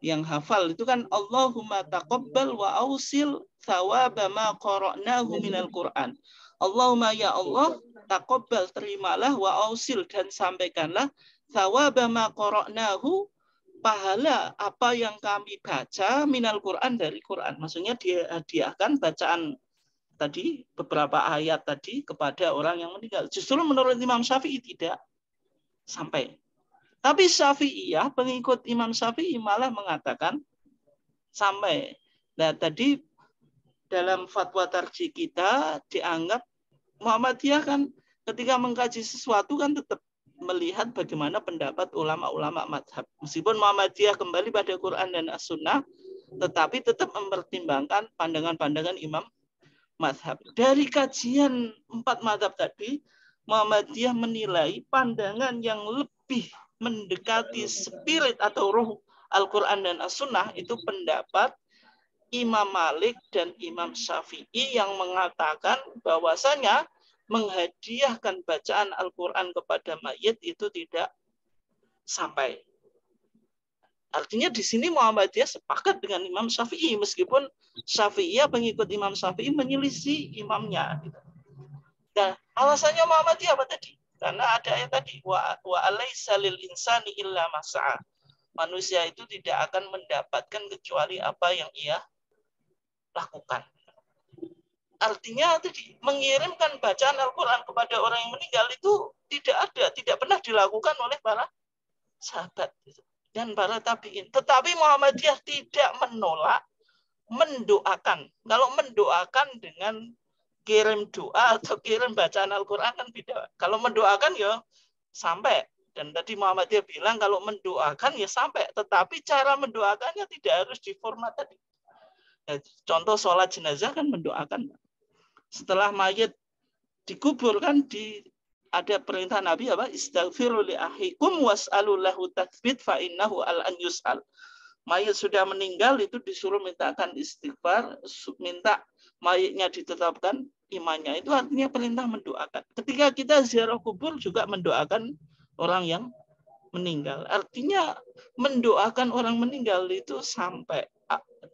yang hafal itu kan Allahumma taqabbal wa ausil thawaba ma qara'nahu minal Qur'an. Allahumma ya Allah, taqabbal, terimalah, wa ausil, dan sampaikanlah, thawaba ma qara'nahu, pahala apa yang kami baca, minal Quran, dari Quran. Maksudnya dia hadiahkan bacaan tadi, beberapa ayat tadi kepada orang yang meninggal. Justru menurut Imam Syafi'i tidak sampai. Tapi Syafi'iyah, pengikut Imam Syafi'i malah mengatakan sampai. Nah, tadi dalam fatwa tarjih kita dianggap Muhammadiyah kan ketika mengkaji sesuatu kan tetap melihat bagaimana pendapat ulama-ulama madhab. Meskipun Muhammadiyah kembali pada Quran dan As-Sunnah, tetapi tetap mempertimbangkan pandangan-pandangan imam madhab. Dari kajian 4 madhab tadi, Muhammadiyah menilai pandangan yang lebih mendekati spirit atau ruh Al-Quran dan As-Sunnah itu pendapat Imam Malik dan Imam Syafi'i yang mengatakan bahwasanya menghadiahkan bacaan Al-Quran kepada mayit itu tidak sampai. Artinya di sini Muhammadiyah sepakat dengan Imam Syafi'i, meskipun Syafi'iyah pengikut Imam Syafi'i menyelisih imamnya. Nah, alasannya Muhammadiyah apa tadi? Karena ada ayat tadi, wa alaysa lil insani illa ma sa'a. Manusia itu tidak akan mendapatkan kecuali apa yang ia lakukan. Artinya tadi mengirimkan bacaan Al-Quran kepada orang yang meninggal itu tidak pernah dilakukan oleh para sahabat dan para tabi'in. Tetapi Muhammadiyah tidak menolak mendoakan. Kalau mendoakan dengan kirim doa atau kirim bacaan Al-Quran kan beda. Kalau mendoakan ya sampai. Dan tadi Muhammadiyah bilang kalau mendoakan ya sampai. Tetapi cara mendoakannya tidak harus di format tadi. Contoh sholat jenazah kan mendoakan. Setelah mayit dikubur kan ada perintah Nabi apa? Istaghfiru li akhikum was'alu lahu tatsbit fa innahu al-an yus'al. Mayit sudah meninggal itu disuruh mintakan istighfar, minta mayitnya ditetapkan imannya. Itu artinya perintah mendoakan. Ketika kita ziarah kubur juga mendoakan orang yang meninggal. Artinya mendoakan orang meninggal itu sampai.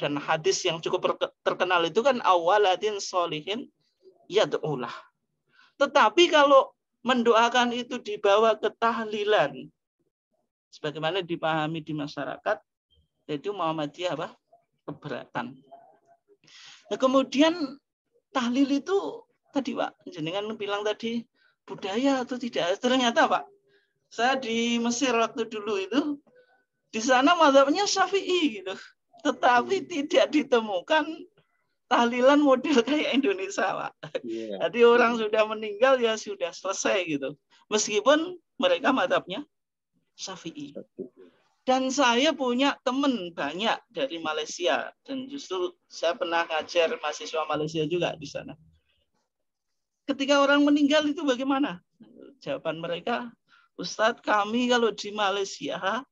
Dan hadis yang cukup terkenal itu kan awaladin solihin yad'ulah. Tetapi kalau mendoakan itu dibawa ke tahlilan, sebagaimana dipahami di masyarakat, itu Muhammadiyah apa? Keberatan. Nah, kemudian tahlil itu tadi Pak, jenengan bilang tadi budaya atau tidak? Ternyata Pak, saya di Mesir waktu dulu itu, di sana mazhabnya Syafi'i gitu. Tetapi tidak ditemukan tahlilan model kayak Indonesia, Pak. Yeah. Jadi orang sudah meninggal ya sudah selesai gitu. Meskipun mereka mazhabnya Syafi'i. Dan saya punya teman banyak dari Malaysia dan justru saya pernah ngajar mahasiswa Malaysia juga di sana. Ketika orang meninggal itu bagaimana? Jawaban mereka, Ustadz, kami kalau di Malaysia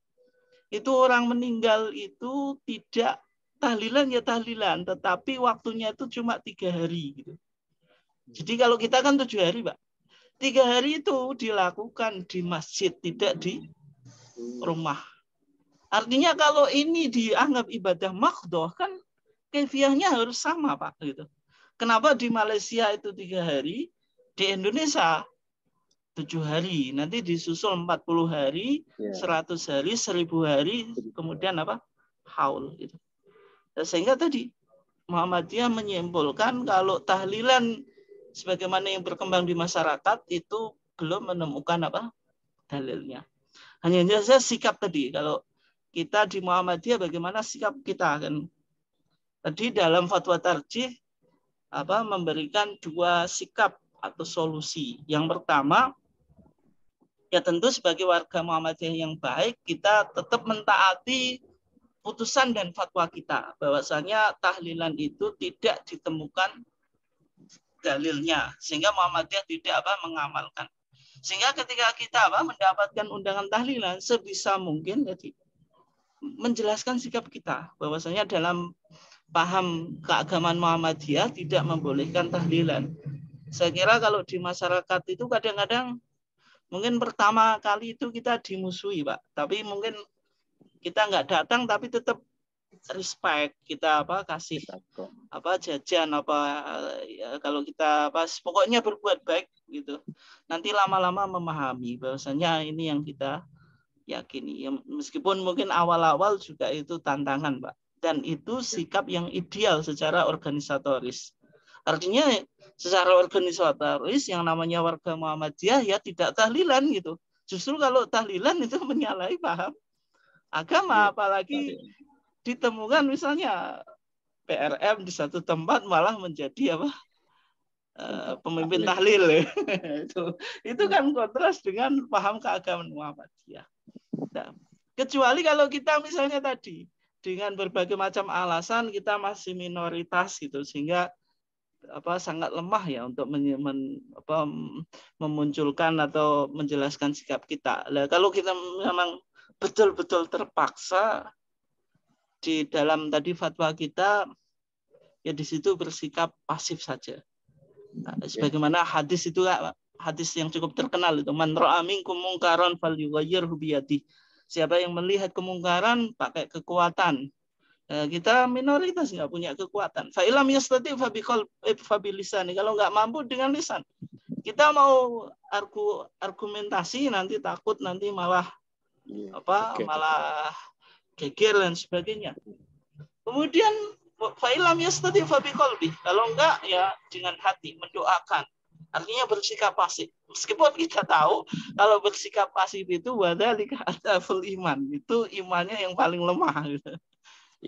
itu orang meninggal itu tidak tahlilan ya tahlilan, tetapi waktunya itu cuma 3 hari gitu. Jadi kalau kita kan 7 hari, Pak. 3 hari itu dilakukan di masjid, tidak di rumah. Artinya kalau ini dianggap ibadah maghdoh kan kefiahnya harus sama, Pak, gitu. Kenapa di Malaysia itu 3 hari, di Indonesia 7 hari, nanti disusul 40 hari, 100 hari, 1000 hari, kemudian apa? Haul gitu. Sehingga tadi Muhammadiyah menyimpulkan kalau tahlilan sebagaimana yang berkembang di masyarakat itu belum menemukan apa? Dalilnya. Hanya saja sikap tadi, kalau kita di Muhammadiyah bagaimana sikap kita kan? Tadi dalam fatwa tarjih memberikan 2 sikap atau solusi. Yang pertama, ya tentu sebagai warga Muhammadiyah yang baik kita tetap mentaati putusan dan fatwa kita bahwasanya tahlilan itu tidak ditemukan dalilnya sehingga Muhammadiyah tidak mengamalkan. Sehingga ketika kita mendapatkan undangan tahlilan, sebisa mungkin jadi menjelaskan sikap kita bahwasanya dalam paham keagamaan Muhammadiyah tidak membolehkan tahlilan. Saya kira kalau di masyarakat itu kadang-kadang mungkin pertama kali itu kita dimusuhi, Pak. Tapi mungkin kita nggak datang tapi tetap respect, kita kasih jajan ya, kalau kita pokoknya berbuat baik gitu. Nanti lama-lama memahami bahwasanya ini yang kita yakini. Ya, meskipun mungkin awal-awal juga itu tantangan, Pak. Dan itu sikap yang ideal secara organisatoris. Artinya secara organisatoris yang namanya warga Muhammadiyah ya tidak tahlilan gitu. Justru kalau tahlilan itu menyalahi paham agama, apalagi ditemukan misalnya PRM di satu tempat malah menjadi pemimpin tahlil. itu kan kontras dengan paham keagamaan Muhammadiyah. Nah, kecuali kalau kita misalnya tadi dengan berbagai macam alasan kita masih minoritas gitu, sehingga sangat lemah ya untuk memunculkan atau menjelaskan sikap kita. Nah, kalau kita memang betul-betul terpaksa di dalam tadi fatwa kita, ya di situ bersikap pasif saja. Nah, sebagaimana hadis itu, hadis yang cukup terkenal itu, man ra'a minkum mungkaran falyughayyirhu biyadihi. Siapa yang melihat kemungkaran pakai kekuatan. Kita minoritas nggak punya kekuatan. Fa ilam yastati fa bilisani. Kalau nggak mampu dengan lisan. Kita mau argumentasi nanti takut nanti malah malah geger dan sebagainya. Kemudian fa'ilam yastati fa biqalbi. Kalau enggak ya dengan hati mendoakan. Artinya bersikap pasif. Meskipun kita tahu kalau bersikap pasif itu wadzalika adzaful iman. Itu imannya yang paling lemah gitu.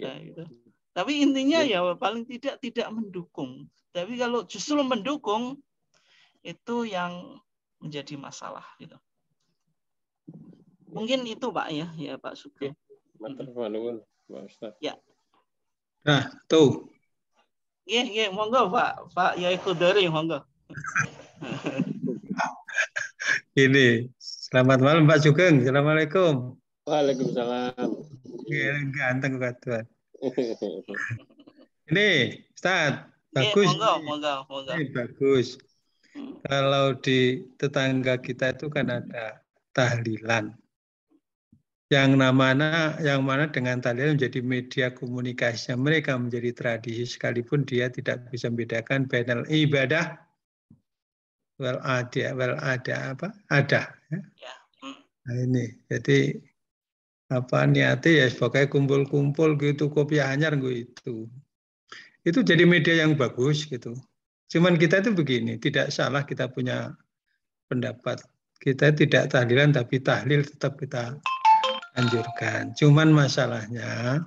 Nah, gitu. Tapi intinya ya paling tidak mendukung. Tapi kalau justru mendukung itu yang menjadi masalah gitu. Mungkin itu Pak ya Pak Sugeng. Ya. Nah, tuh. Iya, monggo Pak Yai Khudari, monggo. Ini, selamat malam Pak Sugeng. Assalamualaikum. Waalaikumsalam. Ganteng Pak Tuan. Ini, Ustaz, bagus. Monggo. Ini bagus. Kalau di tetangga kita itu kan ada tahlilan. Yang mana dengan tahlilan menjadi media komunikasinya mereka, menjadi tradisi sekalipun dia tidak bisa membedakan bainal ibadah ada. Ya. Nah ini, jadi niatnya ya sebagai kumpul-kumpul gitu, kopi anyar gitu. Itu jadi media yang bagus gitu. Cuman kita itu begini, tidak salah kita punya pendapat. Kita tidak tahlilan tapi tahlil tetap kita anjurkan. Cuman masalahnya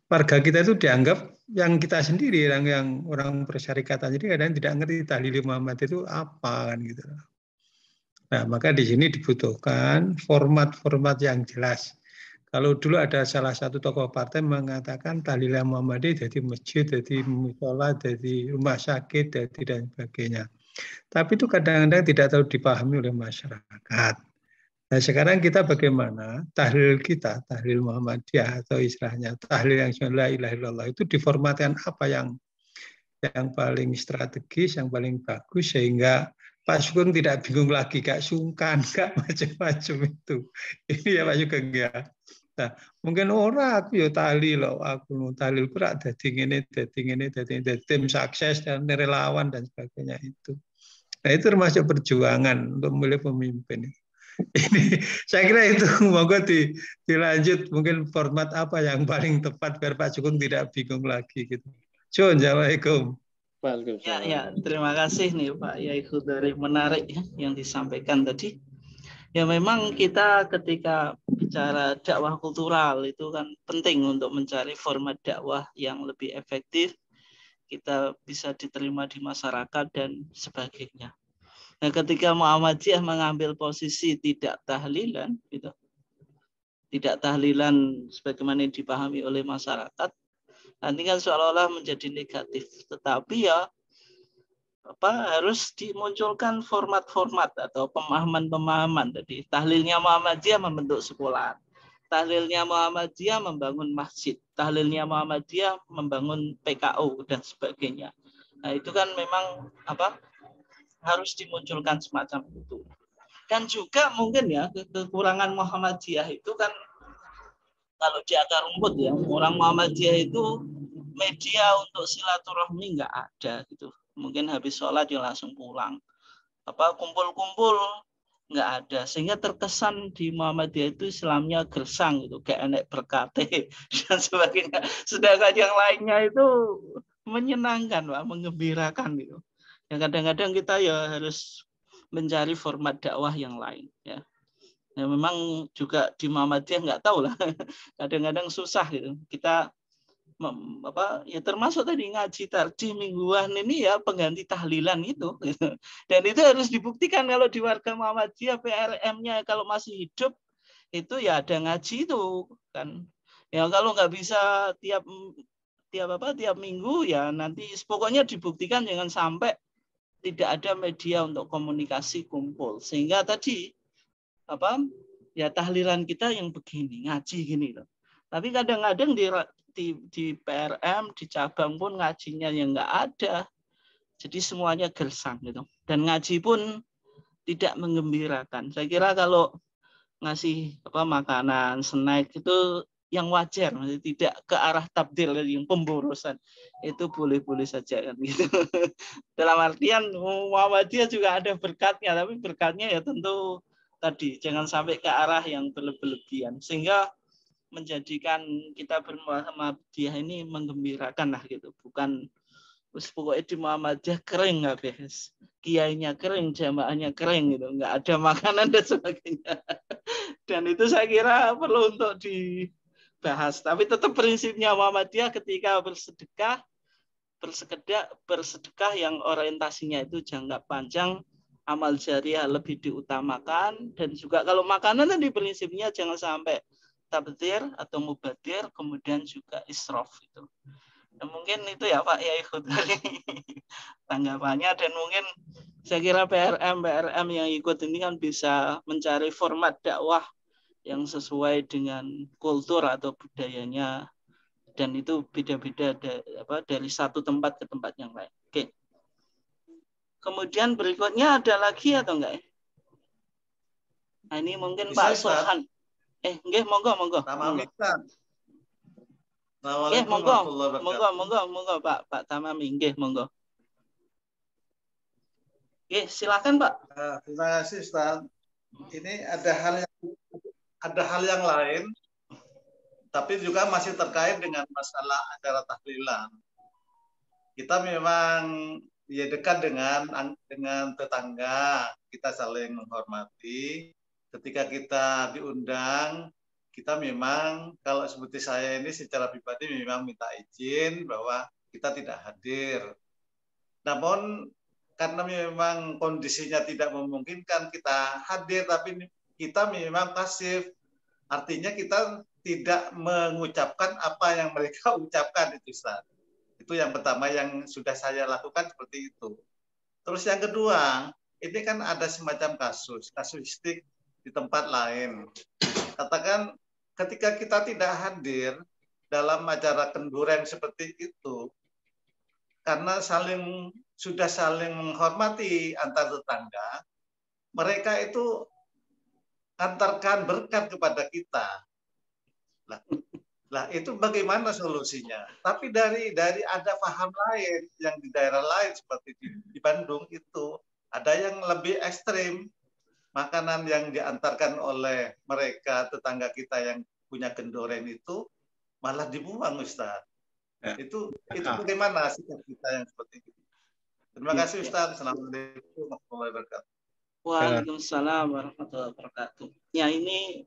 warga kita itu dianggap yang kita sendiri, yang orang persyarikatan, jadi kadang tidak ngerti tahlil Muhammad itu apa kan gitu. Nah, maka di sini dibutuhkan format-format yang jelas. Kalau dulu ada salah satu tokoh partai mengatakan tahlil Muhammadiyah jadi masjid, jadi mushola, jadi rumah sakit, jadi dan sebagainya. Tapi itu kadang-kadang tidak tahu dipahami oleh masyarakat. Nah, sekarang kita bagaimana tahlil kita, tahlil Muhammadiyah atau istilahnya tahlil yang la ilaha illallah itu diformatkan apa yang paling strategis, yang paling bagus sehingga Pak Sugeng tidak bingung lagi, gak sungkan, gak macam-macam itu. Ini ya Pak Sugeng ya. Nah, mungkin aku ya tahlil loh, aku tahlil kurak dadi ngene, tim sukses dan relawan dan sebagainya itu. Nah, itu termasuk perjuangan untuk memilih pemimpin. Ini saya kira itu monggo dilanjut mungkin format apa yang paling tepat biar Pak Sugeng tidak bingung lagi gitu. Assalamualaikum. Ya, terima kasih nih Pak Yai Khudari, menarik ya yang disampaikan tadi. Ya memang kita ketika bicara dakwah kultural itu kan penting untuk mencari format dakwah yang lebih efektif, kita bisa diterima di masyarakat dan sebagainya. Nah, ketika Muhammadiyah mengambil posisi tidak tahlilan, gitu, tidak tahlilan sebagaimana yang dipahami oleh masyarakat, nanti kan seolah-olah menjadi negatif. Tetapi ya harus dimunculkan format-format atau pemahaman-pemahaman. Jadi tahlilnya Muhammadiyah membentuk sekolah, tahlilnya Muhammadiyah membangun masjid, tahlilnya Muhammadiyah membangun PKO dan sebagainya. Nah, itu kan memang harus dimunculkan semacam itu. Dan juga mungkin ya kekurangan Muhammadiyah itu kan kalau di akar rumput ya, orang Muhammadiyah itu media untuk silaturahmi nggak ada gitu. Mungkin habis sholat dia langsung pulang. Kumpul-kumpul nggak ada. Sehingga terkesan di Muhammadiyah itu Islamnya gersang gitu, kayak enek berkate dan sebagainya. Sedangkan yang lainnya itu menyenangkan, Pak, menggembirakan gitu. Yang kadang-kadang kita ya harus mencari format dakwah yang lain ya. Ya memang juga di Muhammadiyah nggak tahu lah. Kadang-kadang susah gitu. Kita ya termasuk tadi ngaji tarjih mingguan ini ya pengganti tahlilan itu gitu. Dan itu harus dibuktikan kalau di warga Muhammadiyah PRM-nya kalau masih hidup itu ya ada ngaji itu kan ya. Kalau nggak bisa tiap minggu ya nanti pokoknya dibuktikan jangan sampai tidak ada media untuk komunikasi kumpul sehingga tadi ya tahlilan kita yang begini ngaji gini loh. Tapi kadang-kadang di PRM, di cabang pun ngajinya yang nggak ada. Jadi semuanya gersang gitu. Dan ngaji pun tidak menggembirakan. Saya kira kalau ngasih makanan, snack itu yang wajar, tidak ke arah tabdil yang pemborosan. Itu boleh-boleh saja kan gitu. Dalam artian Muhammadiyah juga ada berkatnya, tapi berkatnya ya tentu tadi jangan sampai ke arah yang berlebihan sehingga menjadikan kita bermuhammadiyah ini menggembirakan lah gitu, bukan pokoknya di Muhammadiyah kering habis, kiainya kering, jamaahnya kering gitu, nggak ada makanan dan sebagainya. Dan itu saya kira perlu untuk dibahas. Tapi tetap prinsipnya Muhammadiyah ketika bersedekah yang orientasinya itu jangka panjang, amal jariah lebih diutamakan, dan juga kalau makanan tadi prinsipnya jangan sampai tabdzir atau mubadir, kemudian juga israf itu. Dan mungkin itu ya Pak Yai Khudari tanggapannya, dan mungkin saya kira PRM yang ikut ini kan bisa mencari format dakwah yang sesuai dengan kultur atau budayanya, dan itu beda-beda dari satu tempat ke tempat yang lain. Oke. Kemudian berikutnya ada lagi atau enggak? Nah, ini mungkin bisa, Pak Sulhan. Nggih, monggo. Tamami, Ustaz. Monggo Pak Tamami, nggih, monggo. Nggih, silakan Pak. Terima kasih Ustaz. Ini ada hal yang lain, tapi juga masih terkait dengan masalah acara tahlilan. Kita memang ya dekat dengan tetangga, kita saling menghormati. Ketika kita diundang, kita memang kalau seperti saya ini secara pribadi memang minta izin bahwa kita tidak hadir. Namun karena memang kondisinya tidak memungkinkan kita hadir, tapi kita memang pasif. Artinya kita tidak mengucapkan apa yang mereka ucapkan itu, Ustaz. Itu yang pertama yang sudah saya lakukan seperti itu. Terus yang kedua, ini kan ada semacam kasuistik di tempat lain. Katakan ketika kita tidak hadir dalam acara kenduren seperti itu, karena sudah saling menghormati antar tetangga, mereka itu antarkan berkat kepada kita. Lah itu bagaimana solusinya? Tapi dari ada paham lain yang di daerah lain seperti di Bandung itu ada yang lebih ekstrim. Makanan yang diantarkan oleh mereka tetangga kita yang punya kendoren itu malah dibuang, Ustaz. Ya. Itu bagaimana sikap kita yang seperti itu? Terima kasih Ustaz. Assalamualaikum warahmatullahi wabarakatuh. Waalaikumsalam warahmatullahi wabarakatuh. Ya, ini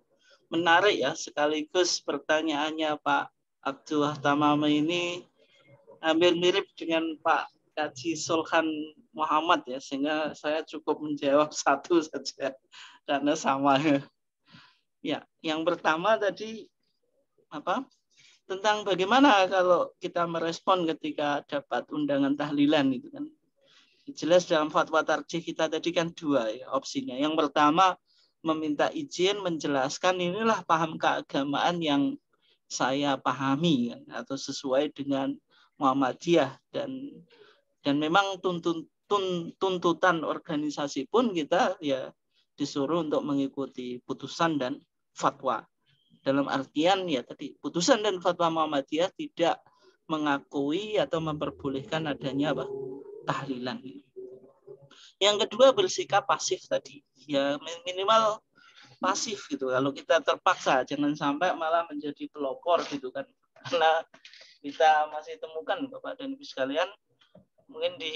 menarik ya, sekaligus pertanyaannya Pak Abdul Tamami ini hampir mirip dengan Pak Kaji Sulhan Muhammad ya, sehingga saya cukup menjawab satu saja karena sama ya. Yang pertama tadi tentang bagaimana kalau kita merespon ketika dapat undangan tahlilan itu kan. Jelas dalam fatwa tarjih kita tadi kan dua ya opsinya. Yang pertama meminta izin menjelaskan inilah paham keagamaan yang saya pahami kan, atau sesuai dengan Muhammadiyah, dan memang tuntutan organisasi pun kita ya disuruh untuk mengikuti putusan dan fatwa. Dalam artian ya tadi putusan dan fatwa Muhammadiyah tidak mengakui atau memperbolehkan adanya apa? Tahlilan. Yang kedua bersikap pasif tadi. Ya minimal pasif gitu. Kalau kita terpaksa, jangan sampai malah menjadi pelopor gitu kan. Karena kita masih temukan Bapak dan Ibu sekalian, mungkin di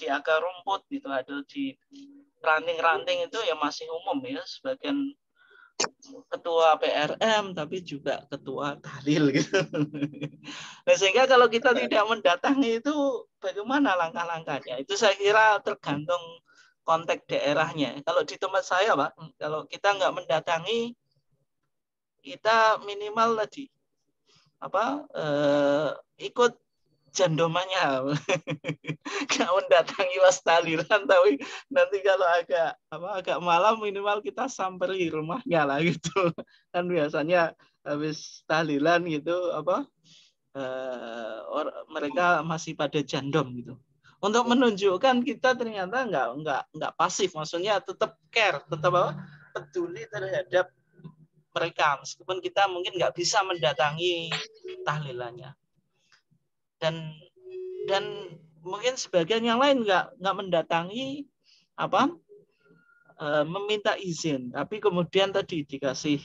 akar rumput gitu, ada di ranting-ranting itu ya masih umum ya, sebagian ketua PRM tapi juga ketua tahlil gitu. Nah, sehingga kalau kita tidak mendatangi itu bagaimana langkah-langkahnya? Itu saya kira tergantung konteks daerahnya. Kalau di tempat saya, Pak, kalau kita nggak mendatangi, kita minimal tadi ikut jandomannya, nggak mendatangi was tahlilan, tapi nanti kalau agak malam minimal kita samperi rumahnya lah gitu. Kan biasanya habis tahlilan gitu mereka masih pada jandom gitu. Untuk menunjukkan kita ternyata nggak pasif, maksudnya tetap care, tetap peduli terhadap mereka, meskipun kita mungkin nggak bisa mendatangi tahlilannya. Dan mungkin sebagian yang lain nggak mendatangi meminta izin, tapi kemudian tadi dikasih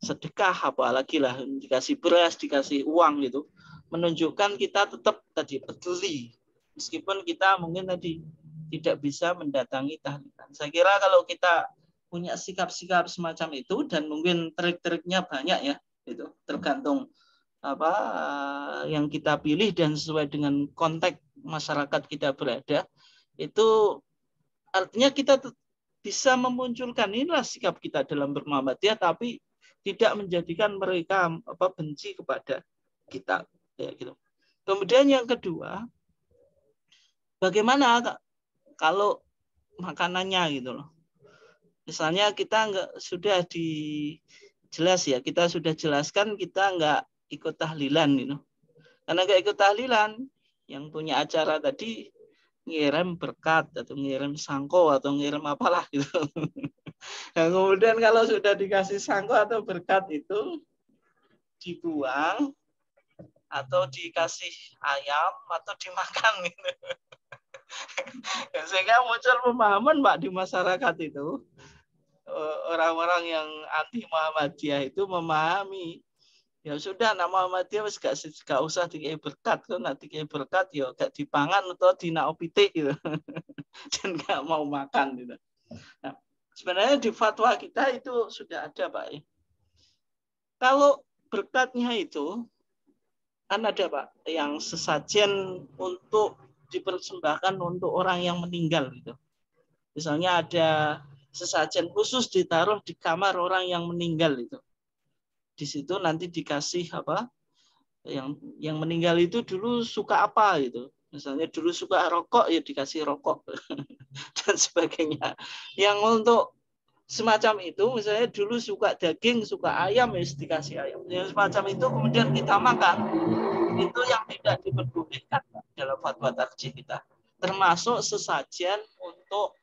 sedekah apalagi lah, dikasih beras, dikasih uang gitu, menunjukkan kita tetap tadi peduli meskipun kita mungkin tadi tidak bisa mendatangi tahlilan. Saya kira kalau kita punya sikap-sikap semacam itu, dan mungkin trik-triknya banyak ya, itu tergantung yang kita pilih dan sesuai dengan konteks masyarakat kita berada, itu artinya kita bisa memunculkan inilah sikap kita dalam bermuhammadiyah, tapi tidak menjadikan mereka benci kepada kita ya, gitu. Kemudian yang kedua, bagaimana kalau makanannya gitu loh. Misalnya kita sudah kita sudah jelaskan kita nggak ikut tahlilan gitu. Karena nggak ikut tahlilan, yang punya acara tadi ngirim berkat atau ngirim sangko atau ngirim apalah gitu. Nah, kemudian kalau sudah dikasih sangko atau berkat itu dibuang atau dikasih ayam atau dimakan gitu. Sehingga muncul pemahaman Pak di masyarakat itu, orang-orang yang anti Muhammadiyah itu memahami ya sudah, nama Muhammadiyah gak usah dikai berkat, kan nanti dikai berkat ya gak dipangan atau dinaopitik gitu. Dan gak mau makan gitu. Nah, sebenarnya di fatwa kita itu sudah ada Pak. Kalau berkatnya itu kan ada Pak, yang sesajen untuk dipersembahkan untuk orang yang meninggal gitu. Misalnya ada sesajen khusus ditaruh di kamar orang yang meninggal itu. Di situ nanti dikasih yang meninggal itu dulu suka apa gitu. Misalnya dulu suka rokok ya dikasih rokok dan sebagainya. Yang untuk semacam itu, misalnya dulu suka daging, suka ayam ya dikasih ayam. Yang semacam itu kemudian kita makan, itu yang tidak diperbolehkan dalam fatwa tarjih kita. Termasuk sesajen untuk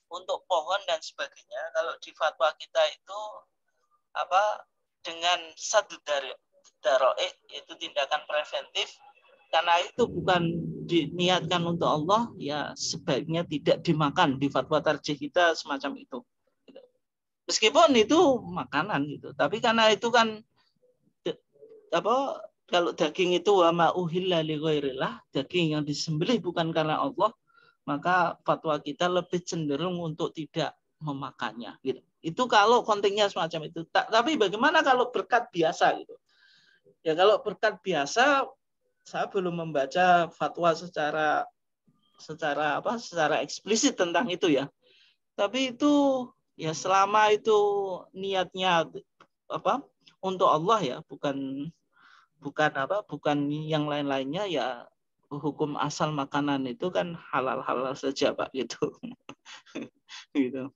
untuk pohon dan sebagainya. Kalau di fatwa kita itu dengan satu daro'ih, itu tindakan preventif, karena itu bukan diniatkan untuk Allah, ya sebaiknya tidak dimakan. Di fatwa tarjih kita semacam itu. Meskipun itu makanan gitu, tapi karena itu kan kalau daging itu wa ma uhilla li ghairillah, daging yang disembelih bukan karena Allah, maka fatwa kita lebih cenderung untuk tidak memakannya gitu. Itu kalau konteksnya semacam itu. Tapi bagaimana kalau berkat biasa gitu? Ya kalau berkat biasa, saya belum membaca fatwa secara eksplisit tentang itu ya. Tapi itu ya selama itu niatnya untuk Allah ya, bukan yang lain-lainnya, ya hukum asal makanan itu kan halal-halal saja Pak gitu. Gitu.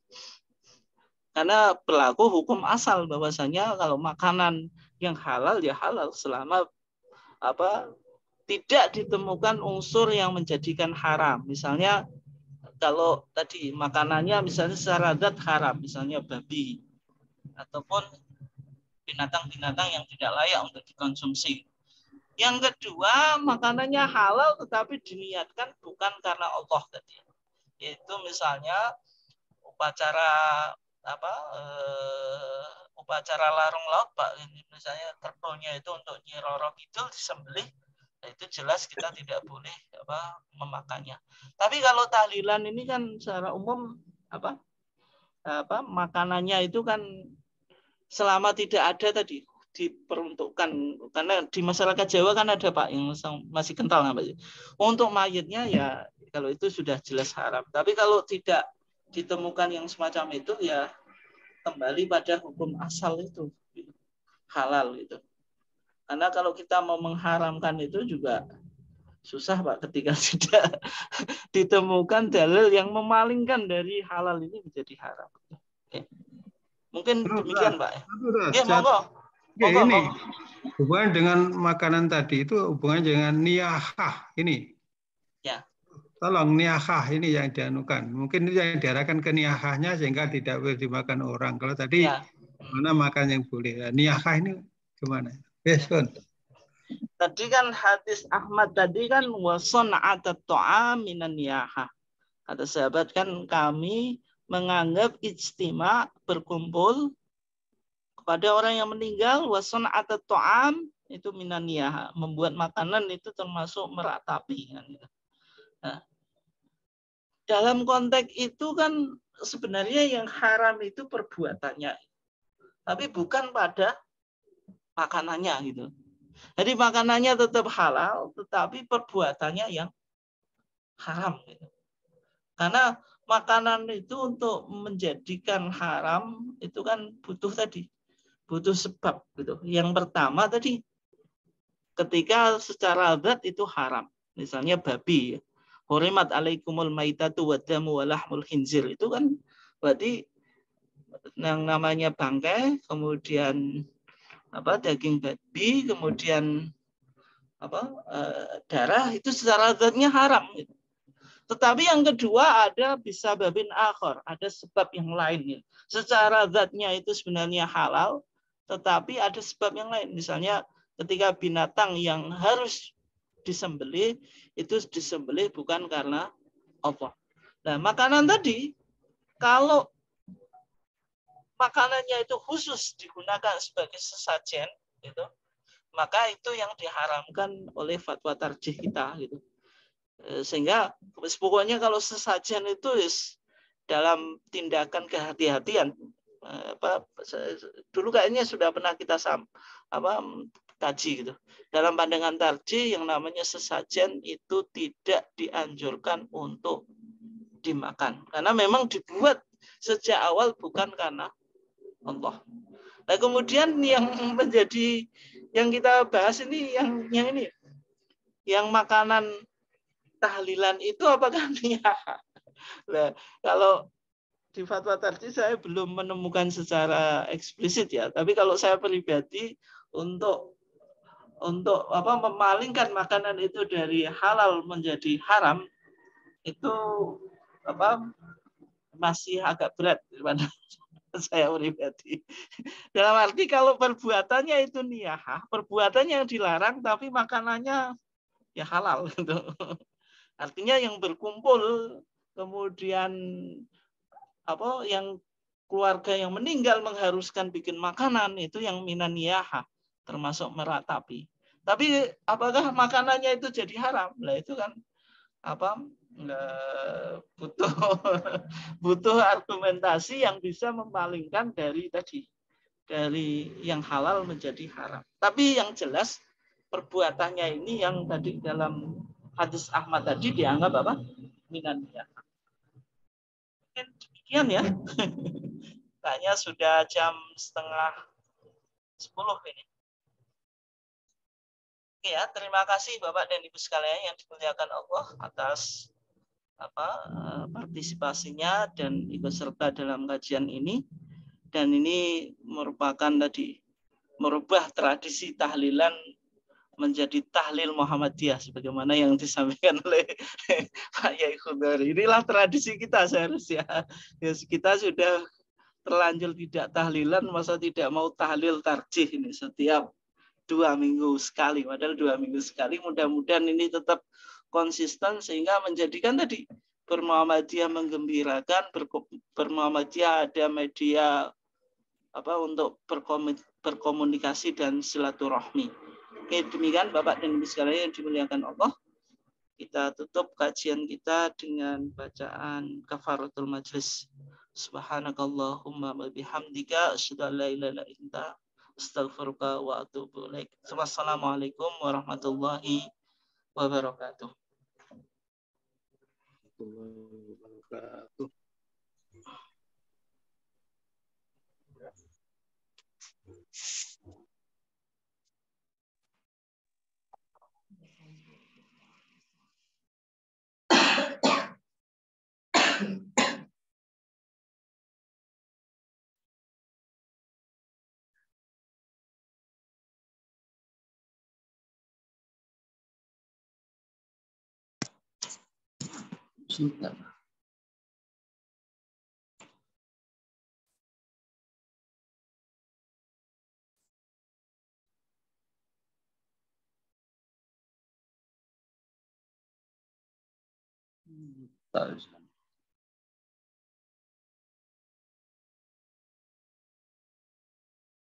Karena berlaku hukum asal bahwasanya kalau makanan yang halal ya halal selama tidak ditemukan unsur yang menjadikan haram. Misalnya kalau tadi makanannya misalnya secara zat haram, misalnya babi ataupun binatang-binatang yang tidak layak untuk dikonsumsi. Yang kedua, makanannya halal tetapi diniatkan bukan karena Allah tadi. Itu misalnya upacara upacara larung laut Pak, ini misalnya kerbaunya itu untuk Nyi Roro Kidul disembelih, itu jelas kita tidak boleh memakannya. Tapi kalau tahlilan ini kan secara umum makanannya itu kan selama tidak ada tadi diperuntukkan, karena di masyarakat Jawa kan ada Pak yang masih kental nggak Pak? Untuk mayatnya ya kalau itu sudah jelas haram. Tapi kalau tidak ditemukan yang semacam itu ya kembali pada hukum asal itu halal itu. Karena kalau kita mau mengharamkan itu juga susah Pak ketika tidak ditemukan dalil yang memalingkan dari halal ini menjadi haram. Oke. Mungkin demikian Pak. Ya monggo. Ini hubungan dengan makanan tadi itu hubungan dengan niyahah ini. Ya. Tolong niyahah ini yang dianukan. Mungkin itu yang diarahkan ke niyahahnya sehingga tidak boleh dimakan orang. Kalau tadi mana makan yang boleh. Ya, niyahah ini gimana? Yes, Kun. Tadi kan hadis Ahmad tadi kan wason'atat ta'am minan niyahah. Kata sahabat kan kami menganggap ijtima berkumpul kepada orang yang meninggal wason'atat ta'am itu minan niyahah. Membuat makanan itu termasuk meratapi. Nah, dalam konteks itu kan sebenarnya yang haram itu perbuatannya, tapi bukan pada makanannya gitu. Jadi makanannya tetap halal, tetapi perbuatannya yang haram gitu. Karena makanan itu untuk menjadikan haram itu kan butuh sebab gitu. Yang pertama tadi ketika secara zat itu haram, misalnya babi. Hurimat alaikumul maitatu wadamu walahmul khinzir, itu kan berarti yang namanya bangkai, kemudian daging babi, kemudian darah itu secara zatnya haram. Tetapi yang kedua ada bisa babin akhor, ada sebab yang lain. Secara zatnya itu sebenarnya halal, tetapi ada sebab yang lain. Misalnya ketika binatang yang harus disembelih itu disembelih bukan karena Allah. Nah, makanan tadi kalau makanannya itu khusus digunakan sebagai sesajen gitu, maka itu yang diharamkan oleh fatwa tarjih kita gitu. Sehingga pokoknya kalau sesajen itu dalam tindakan kehati-hatian dulu kayaknya sudah pernah kita kaji gitu. Dalam pandangan tarjih yang namanya sesajen itu tidak dianjurkan untuk dimakan karena memang dibuat sejak awal bukan karena Allah. Nah, kemudian yang menjadi yang kita bahas ini yang ini yang makanan tahlilan itu apakah niyah? Nah, kalau di fatwa tarjih saya belum menemukan secara eksplisit ya, tapi kalau saya pribadi untuk memalingkan makanan itu dari halal menjadi haram itu masih agak berat daripada saya pribadi. Dalam arti kalau perbuatannya itu niyahah, perbuatan yang dilarang tapi makanannya ya halal gitu. Artinya yang berkumpul kemudian yang keluarga yang meninggal mengharuskan bikin makanan itu yang minan niyahah, termasuk meratapi. Tapi apakah makanannya itu jadi haram? Nah itu kan butuh argumentasi yang bisa memalingkan dari yang halal menjadi haram. Tapi yang jelas perbuatannya ini yang tadi dalam hadis Ahmad tadi dianggap minan niyahah. Mungkin demikian ya. Kayaknya sudah jam 9:30 ini. Ya, terima kasih Bapak dan Ibu sekalian yang dimuliakan Allah atas partisipasinya dan ikut serta dalam kajian ini. Dan ini merupakan tadi merubah tradisi tahlilan menjadi tahlil Muhammadiyah sebagaimana yang disampaikan oleh Pak Yai Khudari. Inilah tradisi kita seharusnya. Ya, kita sudah terlanjur tidak tahlilan, masa tidak mau tahlil tarjih ini setiap 2 minggu sekali. Padahal 2 minggu sekali. Mudah-mudahan ini tetap konsisten sehingga menjadikan tadi bermuhammadiyah menggembirakan, bermuhammadiyah ada media untuk berkomunikasi dan silaturahmi. Oke, demikian Bapak dan Ibu sekalian yang dimuliakan Allah. Kita tutup kajian kita dengan bacaan kafaratul majlis. Subhanakallahumma wa bihamdika asyhadu an la ilaha illa anta astaghfiruka wa atubu ilaik. Wassalamualaikum warahmatullahi wabarakatuh. Sudah. Tahu.